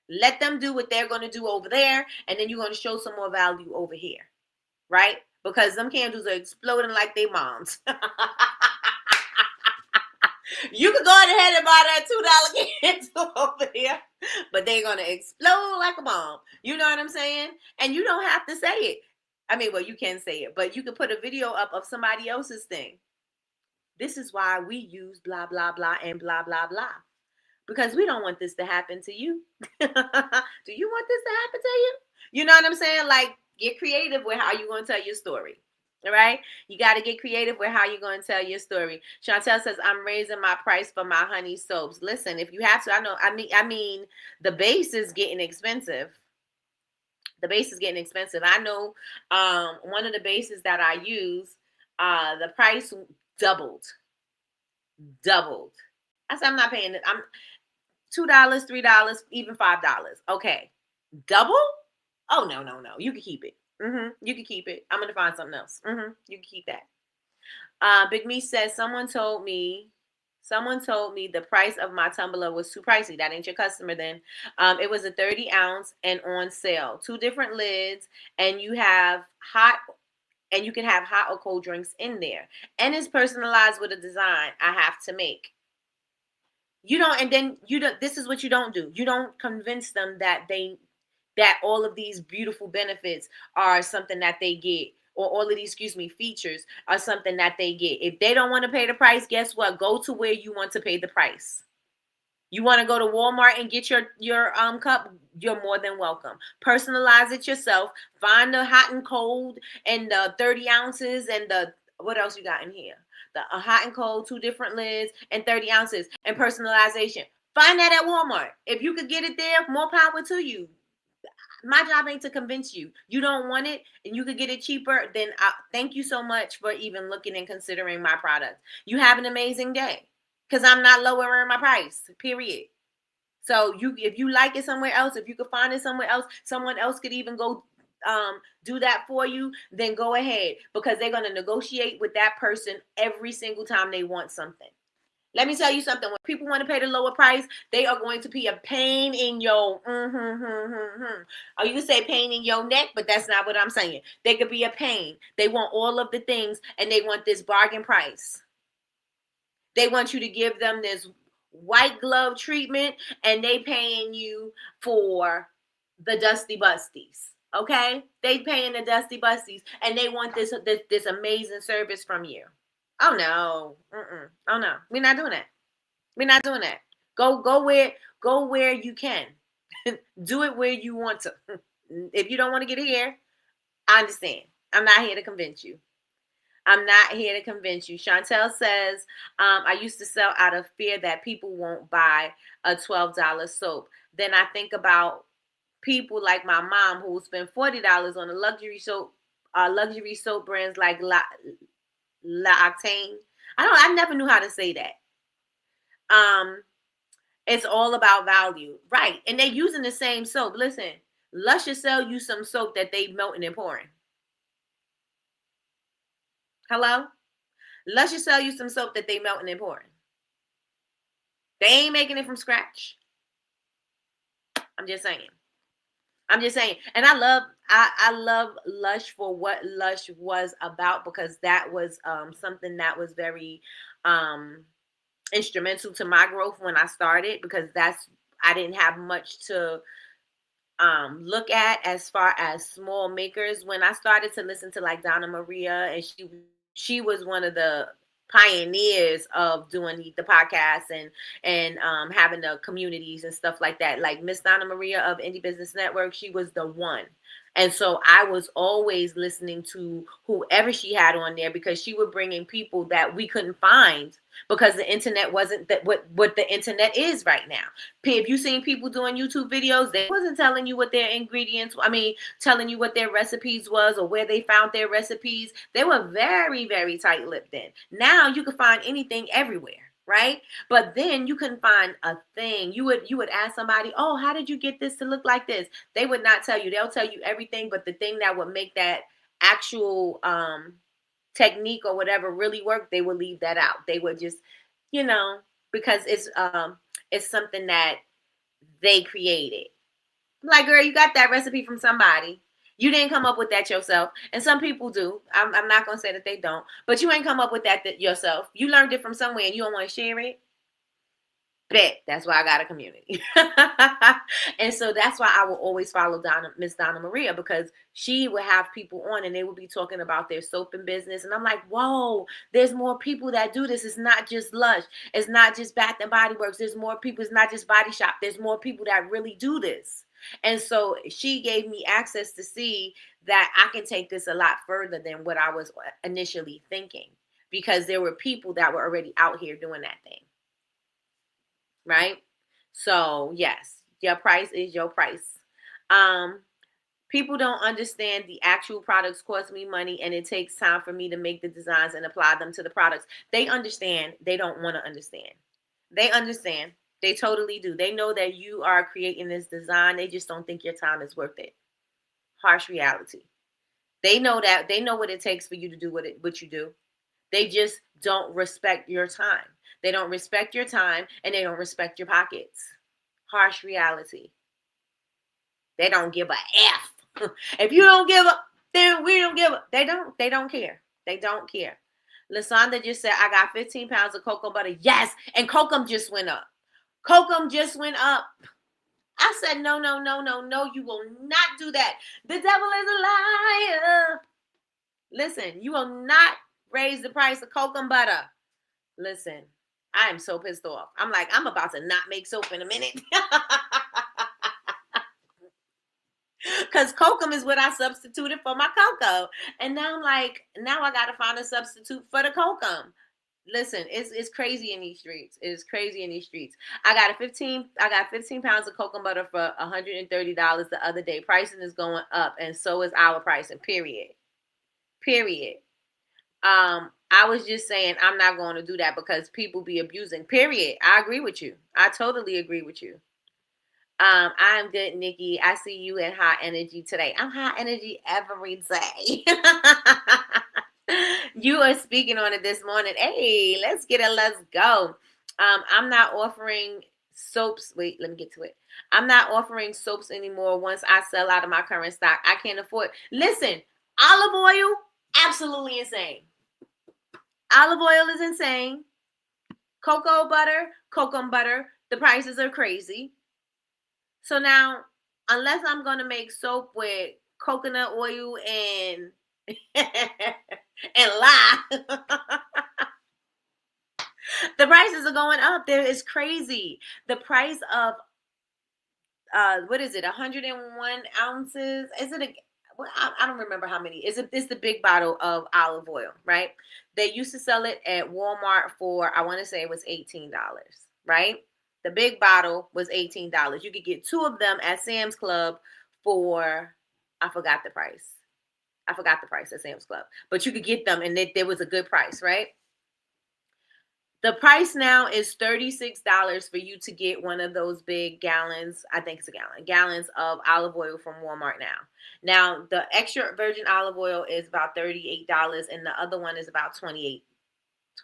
Let them do what they're going to do over there, and then you're going to show some more value over here, right? Because them candles are exploding like they moms. You can go ahead and buy that $2 candle over here, but they're going to explode like a bomb. You know what I'm saying? And you don't have to say it. I mean, well, you can say it, but you can put a video up of somebody else's thing. This is why we use blah, blah, blah, and blah, blah, blah. Because we don't want this to happen to you. Do you want this to happen to you? You know what I'm saying? Like, get creative with how you're going to tell your story. All right? You got to get creative with how you're going to tell your story. Chantel says, I'm raising my price for my honey soaps. Listen, if you have to, I mean, the base is getting expensive. The base is getting expensive. I know one of the bases that I use, the price doubled. I said, I'm not paying it. I'm $2, $3, even $5. Okay. Double? Oh, no. You can keep it. You can keep it. I'm going to find something else. You can keep that. Big Me says, someone told me the price of my tumbler was too pricey. That ain't your customer then. It was a 30 ounce and on sale. 2 different lids, and you can have hot or cold drinks in there. And it's personalized with a design I have to make. This is what you don't do. You don't convince them that all of these beautiful benefits are something that they get, or all of these, features are something that they get. If they don't want to pay the price, guess what? Go to where you want to pay the price. You want to go to Walmart and get your cup? You're more than welcome. Personalize it yourself. Find the hot and cold and the 30 ounces and the, what else you got in here? The hot and cold, 2 different lids and 30 ounces and personalization. Find that at Walmart. If you could get it there, more power to you. My job ain't to convince you. You don't want it and you could get it cheaper, then thank you so much for even looking and considering my product. You have an amazing day, because I'm not lowering my price, period. So if you like it somewhere else, if you could find it somewhere else, someone else could even go do that for you, then go ahead, because they're going to negotiate with that person every single time they want something. Let me tell you something. When people want to pay the lower price, they are going to be a pain in your, or you can say pain in your neck, but that's not what I'm saying. They could be a pain. They want all of the things, and they want this bargain price. They want you to give them this white glove treatment, and they paying you for the dusty busties. Okay? They paying the dusty busties, and they want this amazing service from you. Oh no. Oh no. We're not doing that. We're not doing that. Go where you can. Do it where you want to. If you don't want to get here, I understand. I'm not here to convince you. Chantel says, I used to sell out of fear that people won't buy a $12 soap. Then I think about people like my mom who will spend $40 on a luxury soap brands like La Octane. I never knew how to say that. It's all about value. Right. And they're using the same soap. Listen, Lush should sell you some soap that they melting and pouring. Hello? Lush should sell you some soap that they melting and pouring. They ain't making it from scratch. I'm just saying. I'm just saying. And I love Lush for what Lush was about, because that was something that was very instrumental to my growth when I started, because I didn't have much to look at as far as small makers. When I started to listen to like Donna Maria, and she was one of the pioneers of doing the podcasts and having the communities and stuff like that. Like Miss Donna Maria of Indie Business Network, she was the one. And so I was always listening to whoever she had on there, because she would bring in people that we couldn't find, because the internet wasn't that what the internet is right now. If you seen people doing YouTube videos, they wasn't telling you what their ingredients, telling you what their recipes was or where they found their recipes. They were very, very tight-lipped then. Now you can find anything everywhere, right? But then you couldn't find a thing. You would ask somebody, "Oh, how did you get this to look like this?" They would not tell you. They'll tell you everything, but the thing that would make that actual technique or whatever really work, they would leave that out. They would just, because it's something that they created. Like, girl, you got that recipe from somebody. You didn't come up with that yourself. And some people do. I'm not going to say that they don't. But you ain't come up with that yourself. You learned it from somewhere and you don't want to share it. Bet. That's why I got a community. And so that's why I will always follow Miss Donna Maria, because she would have people on and they would be talking about their soap and business. And I'm like, whoa, there's more people that do this. It's not just Lush. It's not just Bath and Body Works. There's more people. It's not just Body Shop. There's more people that really do this. And so she gave me access to see that I can take this a lot further than what I was initially thinking, because there were people that were already out here doing that thing. Right? So yes, your price is your price. People don't understand the actual products cost me money, and it takes time for me to make the designs and apply them to the products. They understand. They don't want to understand. They understand. They totally do. They know that you are creating this design. They just don't think your time is worth it. Harsh reality. They know that. They know what it takes for you to do what you do. They just don't respect your time. They don't respect your time, and they don't respect your pockets. Harsh reality. They don't give a F. If you don't give up, then we don't give up. They don't care. They don't care. Lasanda just said, I got 15 pounds of cocoa butter. Yes. And cocoa just went up. Cocoa just went up. I said, no, you will not do that. The devil is a liar. Listen, you will not raise the price of cocoa butter. Listen, I am so pissed off. I'm like, I'm about to not make soap in a minute. Because kokum is what I substituted for my cocoa. And now I'm like, now I got to find a substitute for the kokum. Listen, it's crazy in these streets. It's crazy in these streets. I got 15 pounds of cocoa butter for $130 the other day. Pricing is going up, and so is our pricing, period. I was just saying I'm not going to do that because people be abusing, period. I agree with you. I totally agree with you. I'm good, Nikki. I see you in high energy today. I'm high energy every day. You are speaking on it this morning. Hey, let's go. I'm not offering soaps. Wait, let me get to it. I'm not offering soaps anymore once I sell out of my current stock. I can't afford. Listen, olive oil, absolutely insane. Olive oil is insane. Cocoa butter, the prices are crazy. So now, unless I'm going to make soap with coconut oil and lye, the prices are going up. It's crazy. The price of, what is it, 101 ounces? Is it I don't remember how many. It's the big bottle of olive oil, right? They used to sell it at Walmart for, I want to say it was $18, right? The big bottle was $18. You could get 2 of them at Sam's Club for, I forgot the price at Sam's Club. But you could get them, and there was a good price, right? The price now is $36 for you to get one of those big gallons. I think it's a gallon. Gallons of olive oil from Walmart now. Now, the extra virgin olive oil is about $38, and the other one is about $28.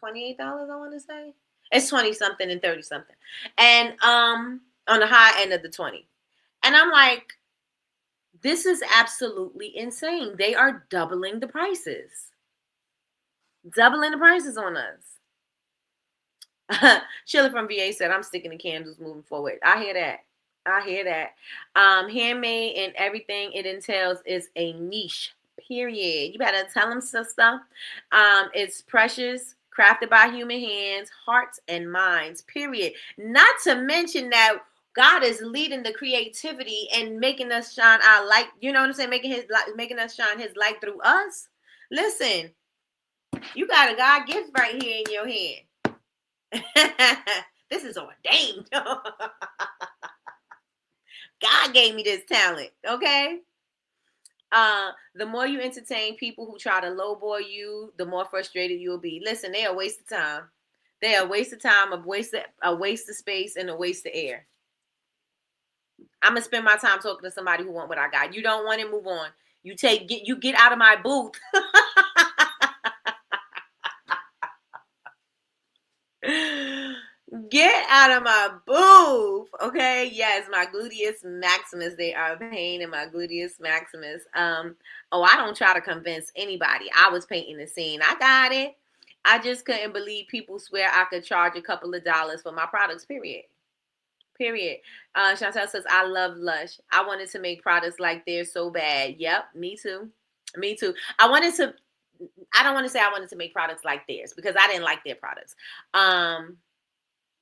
$28, I want to say. It's 20-something and 30-something. And on the high end of the 20. And I'm like, This is absolutely insane. They are doubling the prices. Doubling the prices on us. Sheila from VA said, I'm sticking to candles moving forward. I hear that. I hear that. Handmade and everything it entails is a niche, period. You better tell them, sister. It's precious, crafted by human hands, hearts, and minds, period. Not to mention that God is leading the creativity and making us shine our light. You know what I'm saying? Making us shine his light through us. Listen, you got a God gift right here in your hand. This is ordained. God gave me this talent, okay? The more you entertain people who try to lowball you, the more frustrated you'll be. Listen, they are a waste of time. They are a waste of time, a waste of space, and a waste of air. I'm gonna spend my time talking to somebody who want what I got. You don't want it, move on. You get out of my booth. Get out of my booth, okay? Yes, my gluteus maximus. They are a pain in my gluteus maximus. I don't try to convince anybody. I was painting the scene. I got it. I just couldn't believe people swear I could charge a couple of dollars for my products, period. Period. Chantel says, I love Lush. I wanted to make products like theirs so bad. Yep, me too. Me too. I don't want to say I wanted to make products like theirs because I didn't like their products.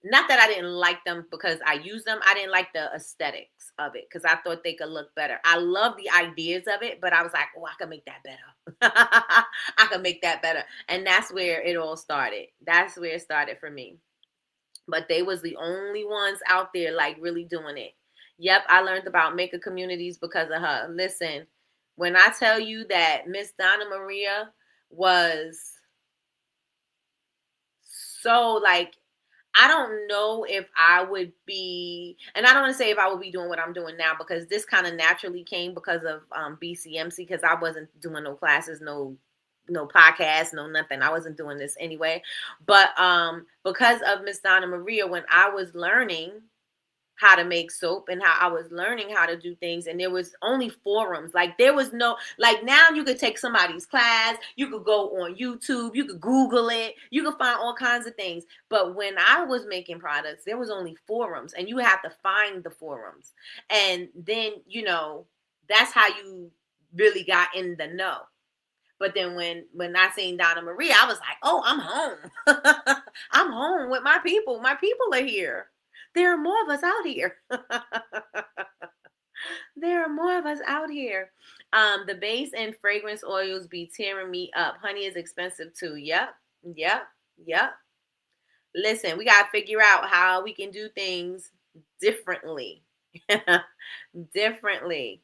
Not that I didn't like them because I used them. I didn't like the aesthetics of it because I thought they could look better. I love the ideas of it, but I was like, oh, I can make that better. I can make that better. And that's where it all started. That's where it started for me. But they was the only ones out there like really doing it. Yep, I learned about maker communities because of her. Listen, when I tell you that Miss Donna Maria was so like, I don't know if I would be, and I don't want to say if I would be doing what I'm doing now because this kind of naturally came because of BCMC because I wasn't doing no classes, no podcast, no nothing. I wasn't doing this anyway. But because of Miss Donna Maria, when I was learning how to make soap and how I was learning how to do things, and there was only forums. Like there was no, like now you could take somebody's class, you could go on YouTube, you could Google it, you could find all kinds of things. But when I was making products, there was only forums and you have to find the forums. And then, that's how you really got in the know. But then when I seen Donna Maria, I was like, oh, I'm home. I'm home with my people. My people are here. There are more of us out here. There are more of us out here. The base and fragrance oils be tearing me up. Honey is expensive too. Yep. Listen, we got to figure out how we can do things differently. Differently.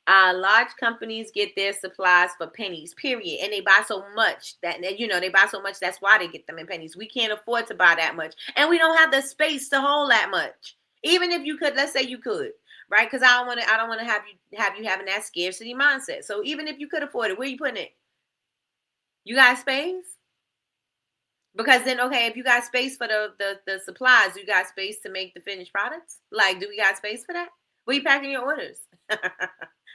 Large companies get their supplies for pennies, period. And they buy so much that's why they get them in pennies. We can't afford to buy that much. And we don't have the space to hold that much. Even if you could, let's say you could, right? Because I don't want to have you having that scarcity mindset. So even if you could afford it, where you putting it? You got space? Because then, okay, if you got space for the supplies, you got space to make the finished products? Like, do we got space for that? Where you packing your orders?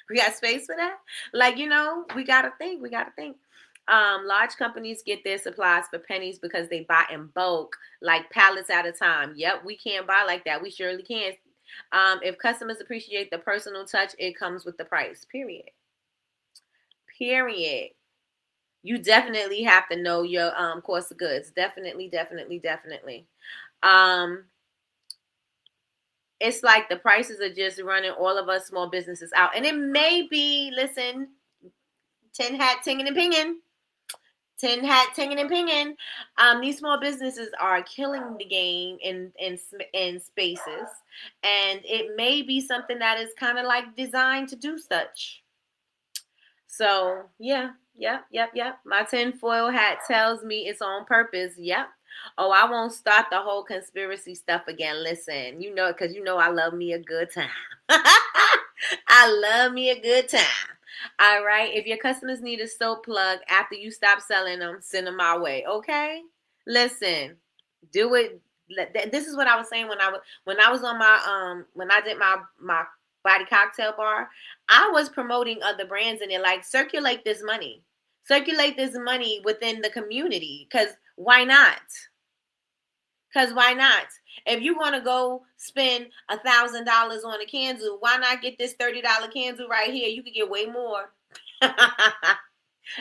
We got space for that? Like, we got to think. Large companies get their supplies for pennies because they buy in bulk, like pallets at a time. Yep, we can't buy like that. We surely can. If customers appreciate the personal touch, it comes with the price, period. You definitely have to know your cost of goods. Definitely. It's like the prices are just running all of us small businesses out. And it may be, listen, tin hat tinging and pinging. These small businesses are killing the game in spaces. And it may be something that is kind of like designed to do such. So, yeah. My tinfoil hat tells me it's on purpose. Yep. Oh, I won't start the whole conspiracy stuff again. Listen, because I love me a good time. I love me a good time. All right. If your customers need a soap plug after you stop selling them, send them my way. Okay. Listen, do it. This is what I was saying when I was on my when I did my Body Cocktail Bar, I was promoting other brands in it, like circulate this money. Circulate this money within the community. Because why not? Because why not? If you want to go spend $1,000 on a candle, why not get this $30 candle right here? You could get way more.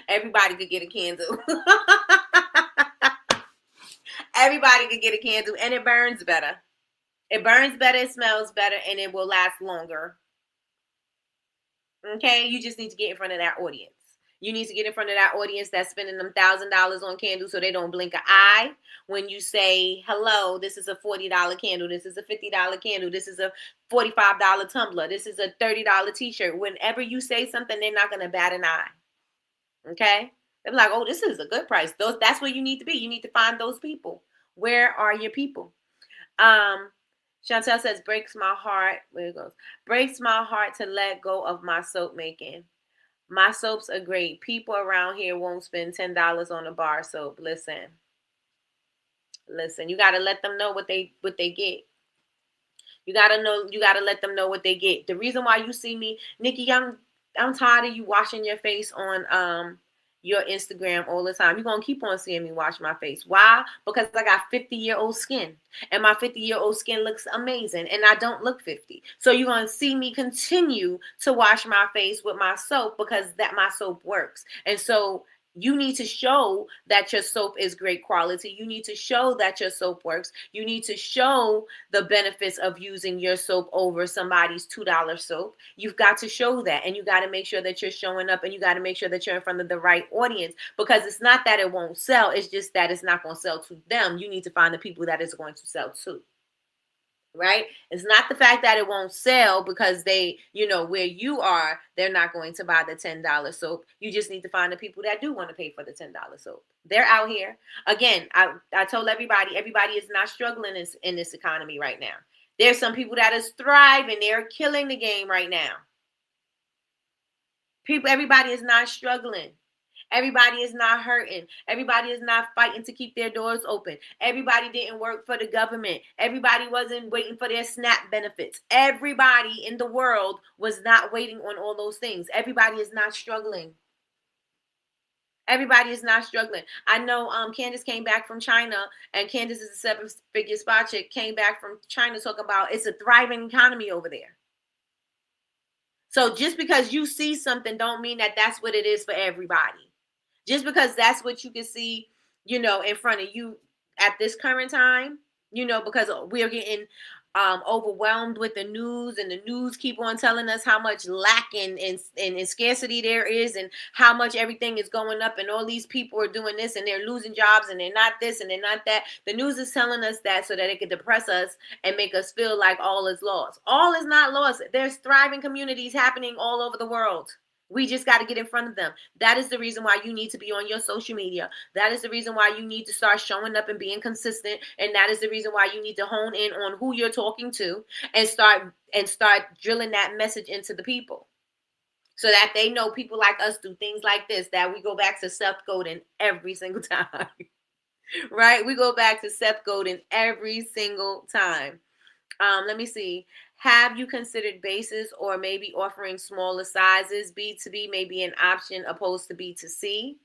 Everybody could get a candle. Everybody could get a candle, and it burns better. It burns better, it smells better, and it will last longer. Okay? You just need to get in front of that audience. You need to get in front of that audience that's spending them $1,000 on candles so they don't blink an eye. When you say, hello, this is a $40 candle. This is a $50 candle. This is a $45 tumbler. This is a $30 t-shirt. Whenever you say something, they're not going to bat an eye. Okay? They're like, oh, this is a good price. That's where you need to be. You need to find those people. Where are your people? Chantel says, breaks my heart. Where it goes. Breaks my heart to let go of my soap making. My soaps are great. People around here won't spend $10 on a bar soap. Listen. You got to let them know what they get. You got to let them know what they get. The reason why you see me, Nikki, I'm tired of you washing your face on your Instagram all the time. You're going to keep on seeing me wash my face. Why? Because I got 50-year-old skin. And my 50-year-old skin looks amazing. And I don't look 50. So you're going to see me continue to wash my face with my soap because my soap works. And so you need to show that your soap is great quality. You need to show that your soap works. You need to show the benefits of using your soap over somebody's $2 soap. You've got to show that, and you got to make sure that you're showing up, and you got to make sure that you're in front of the right audience, because it's not that it won't sell. It's just that it's not going to sell to them. You need to find the people that it's going to sell to. Right? It's not the fact that it won't sell because they, where you are, they're not going to buy the $10 soap. You just need to find the people that do want to pay for the $10 soap. They're out here. Again, I told everybody is not struggling in this economy right now. There's some people that is thriving. They're killing the game right now. Everybody is not struggling. Everybody is not hurting. Everybody is not fighting to keep their doors open. Everybody didn't work for the government. Everybody wasn't waiting for their SNAP benefits. Everybody in the world was not waiting on all those things. Everybody is not struggling. Everybody is not struggling. I know Candace came back from China, and Candace is a 7-figure spot chick, came back from China talking about it's a thriving economy over there. So just because you see something don't mean that that's what it is for everybody. Just because that's what you can see, in front of you at this current time, because we're getting overwhelmed with the news, and the news keep on telling us how much lack and scarcity there is, and how much everything is going up, and all these people are doing this, and they're losing jobs, and they're not this, and they're not that. The news is telling us that so that it can depress us and make us feel like all is lost. All is not lost. There's thriving communities happening all over the world. We just got to get in front of them. That is the reason why you need to be on your social media. That is the reason why you need to start showing up and being consistent. And that is the reason why you need to hone in on who you're talking to and start drilling that message into the people, so that they know people like us do things like this, that we go back to Seth Godin every single time. Right? We go back to Seth Godin every single time. Let me see. Have you considered bases or maybe offering smaller sizes? B2B may be an option opposed to B2C.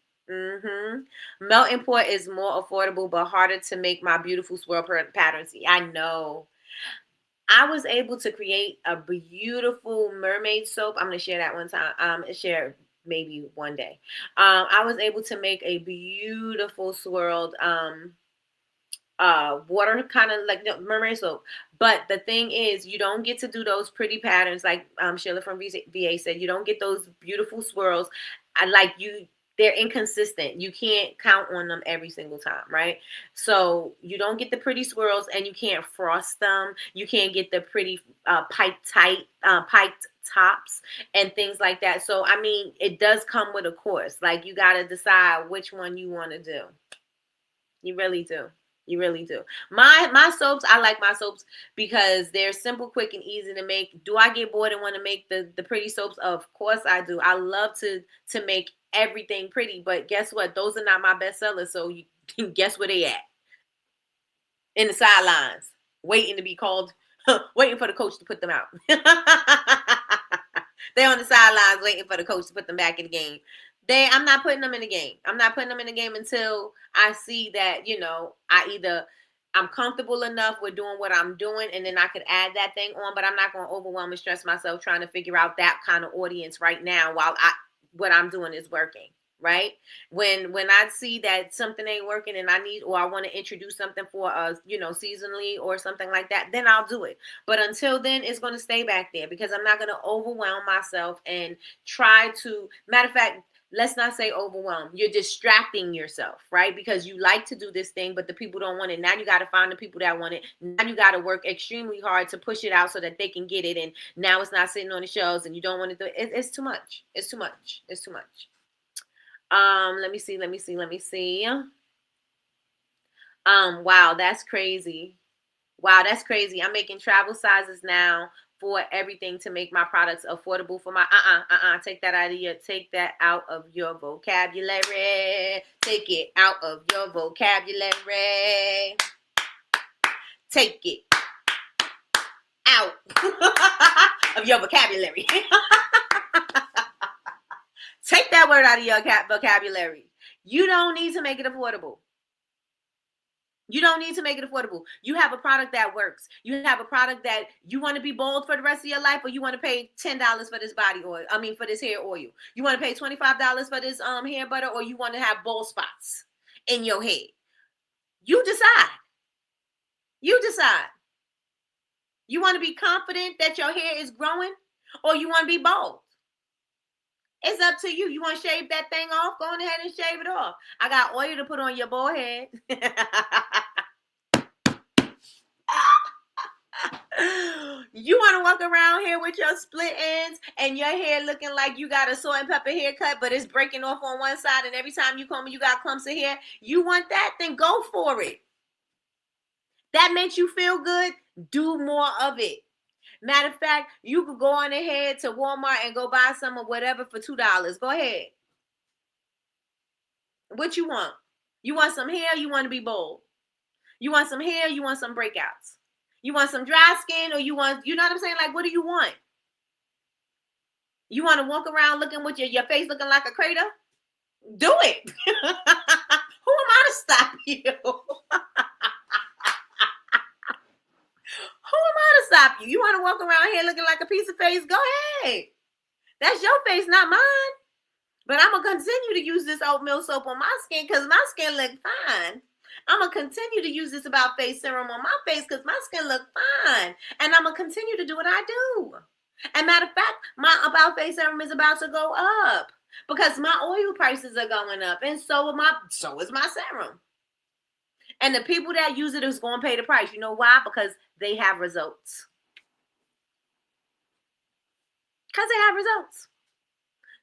Melt and pour is more affordable but harder to make my beautiful swirl patterns. I know. I was able to create a beautiful mermaid soap. I'm going to share that one time. Share maybe one day. I was able to make a beautiful swirled water kind of like mermaid soap. But the thing is, you don't get to do those pretty patterns like Sheila from VA said. You don't get those beautiful swirls. They're inconsistent. You can't count on them every single time, right? So you don't get the pretty swirls, and you can't frost them. You can't get the pretty piped tops and things like that. So I mean, it does come with a course. Like, you got to decide which one you want to do. You really do. You really do. My soaps, I like my soaps because they're simple, quick, and easy to make. Do I get bored and want to make the pretty soaps? Of course I do. I love to make everything pretty, but guess what? Those are not my best sellers. So you can guess where they at? In the sidelines, waiting to be called, waiting for the coach to put them out. They're on the sidelines waiting for the coach to put them back in the game. I'm not putting them in the game. I'm not putting them in the game until I see that, you know, I'm comfortable enough with doing what I'm doing, and then I could add that thing on, but I'm not going to overwhelm and stress myself trying to figure out that kind of audience right now while what I'm doing is working. Right? When I see that something ain't working and I want to introduce something for seasonally or something like that, then I'll do it. But until then, it's going to stay back there because I'm not going to overwhelm myself and try to, matter of fact, let's not say overwhelm. You're distracting yourself, right? Because you like to do this thing, but the people don't want it. Now you got to find the people that want it. Now you got to work extremely hard to push it out so that they can get it. And now it's not sitting on the shelves and you don't want to do it. It's too much. It's too much. It's too much. Let me see. Wow, that's crazy. I'm making travel sizes now for everything to make my products affordable for my, take that out of your vocabulary. Take it out of your vocabulary. Take it out of your vocabulary. Take that word out of your vocabulary. You don't need to make it affordable. You don't need to make it affordable. You have a product that works. You have a product that you want to be bold for the rest of your life, or you want to pay $10 for this body oil. For this hair oil. You want to pay $25 for this hair butter, or you want to have bald spots in your head. You decide. You decide. You want to be confident that your hair is growing, or you want to be bald. It's up to you. You want to shave that thing off? Go on ahead and shave it off. I got oil to put on your bald head. You want to walk around here with your split ends and your hair looking like you got a salt and pepper haircut, but it's breaking off on one side, and every time you comb it, you got clumps of hair. You want that? Then go for it. That makes you feel good? Do more of it. Matter of fact, you could go on ahead to Walmart and go buy some of whatever for $2. Go ahead. What you want? You want some hair? You want to be bold? You want some hair? You want some breakouts? You want some dry skin, or you know what I'm saying? Like, what do you want? You want to walk around looking with your face looking like a crater? Do it. Who am I to stop you? Who am I to stop you? You want to walk around here looking like a piece of face? Go ahead. That's your face, not mine. But I'm going to continue to use this oatmeal soap on my skin because my skin look fine. I'm going to continue to use this About Face serum on my face because my skin look fine. And I'm going to continue to do what I do. And matter of fact, my About Face serum is about to go up because my oil prices are going up. And so is my serum. And the people that use it is going to pay the price. You know why? Because they have results. Because they have results.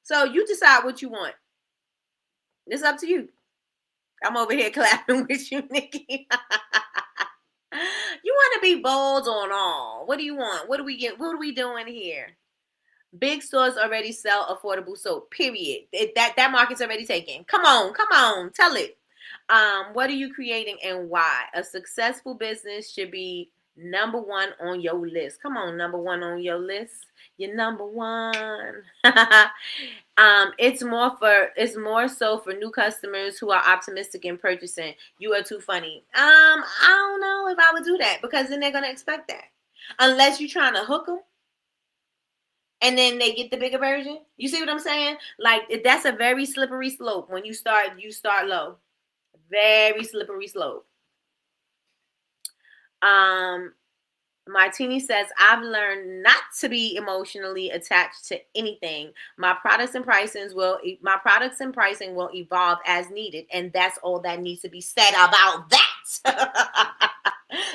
So you decide what you want. It's up to you. I'm over here clapping with you, Nikki. You want to be bold on all. What do you want? What are we doing here? Big stores already sell affordable soap, period. That market's already taken. Come on. Tell it. What are you creating and why? A successful business should be number one on your list. Come on, number one on your list. You're number one. It's more so for new customers who are optimistic in purchasing. You are too funny. I don't know if I would do that because then they're gonna expect that. Unless you're trying to hook them. And then they get the bigger version. You see what I'm saying? Like, that's a very slippery slope. When you start low. Very slippery slope. Martini says, I've learned not to be emotionally attached to anything. My products and pricing will evolve as needed. And that's all that needs to be said about that.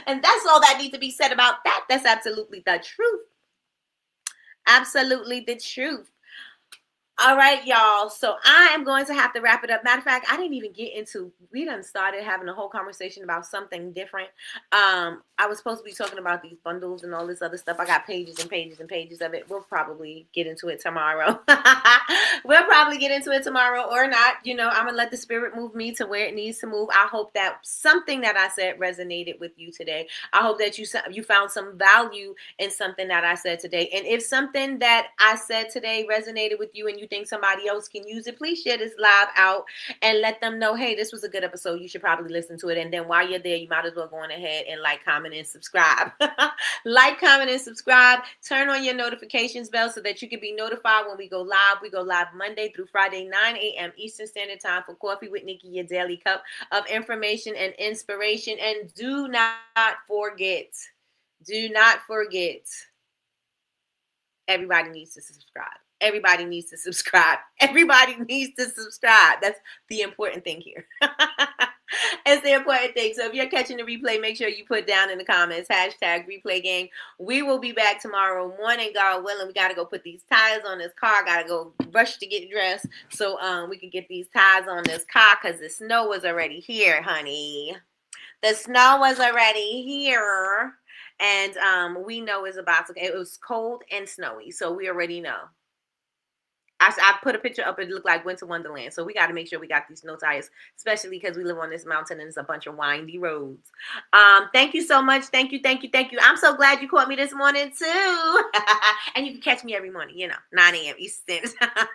And that's all that needs to be said about that. That's absolutely the truth. Absolutely the truth. All right, y'all. So I am going to have to wrap it up. Matter of fact, I didn't even get into. We done started having a whole conversation about something different. I was supposed to be talking about these bundles and all this other stuff. I got pages and pages and pages of it. We'll probably get into it tomorrow. We'll probably get into it tomorrow or not. You know, I'm gonna let the spirit move me to where it needs to move. I hope that something that I said resonated with you today. I hope that you found some value in something that I said today. And if something that I said today resonated with you and you think somebody else can use it, please share this live out and let them know, hey, this was a good episode. You should probably listen to it. And then while you're there, you might as well go on ahead and like, comment, and subscribe. Like, comment, and subscribe. Turn on your notifications bell so that you can be notified when we go live. We go live Monday through Friday, 9 a.m. Eastern Standard Time for Coffee with Nikki, your daily cup of information and inspiration. And do not forget, everybody needs to subscribe. Everybody needs to subscribe. Everybody needs to subscribe. That's the important thing here. It's the important thing. So if you're catching the replay, make sure you put down in the comments, #replay game. We will be back tomorrow morning, God willing. We got to go put these tires on this car. Got to go rush to get dressed so we can get these tires on this car because the snow was already here, honey. The snow was already here. And we know it's about to, it was cold and snowy. So we already know. I put a picture up. It looked like Winter Wonderland. So we got to make sure we got these snow tires, especially because we live on this mountain and it's a bunch of windy roads. Thank you so much. Thank you. I'm so glad you caught me this morning too. And you can catch me every morning, 9 a.m. Eastern Time.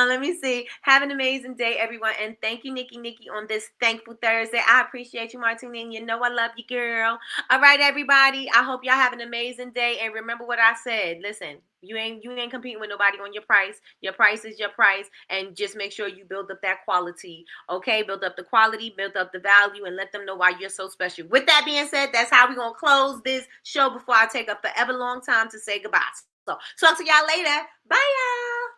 Let me see. Have an amazing day, everyone. And thank you, Nikki, on this Thankful Thursday. I appreciate you, Martina. And you know I love you, girl. All right, everybody. I hope y'all have an amazing day. And remember what I said. Listen, you ain't competing with nobody on your price. Your price is your price. And just make sure you build up that quality. Okay? Build up the quality, build up the value, and let them know why you're so special. With that being said, that's how we're going to close this show before I take a forever long time to say goodbye. So talk to y'all later. Bye, y'all.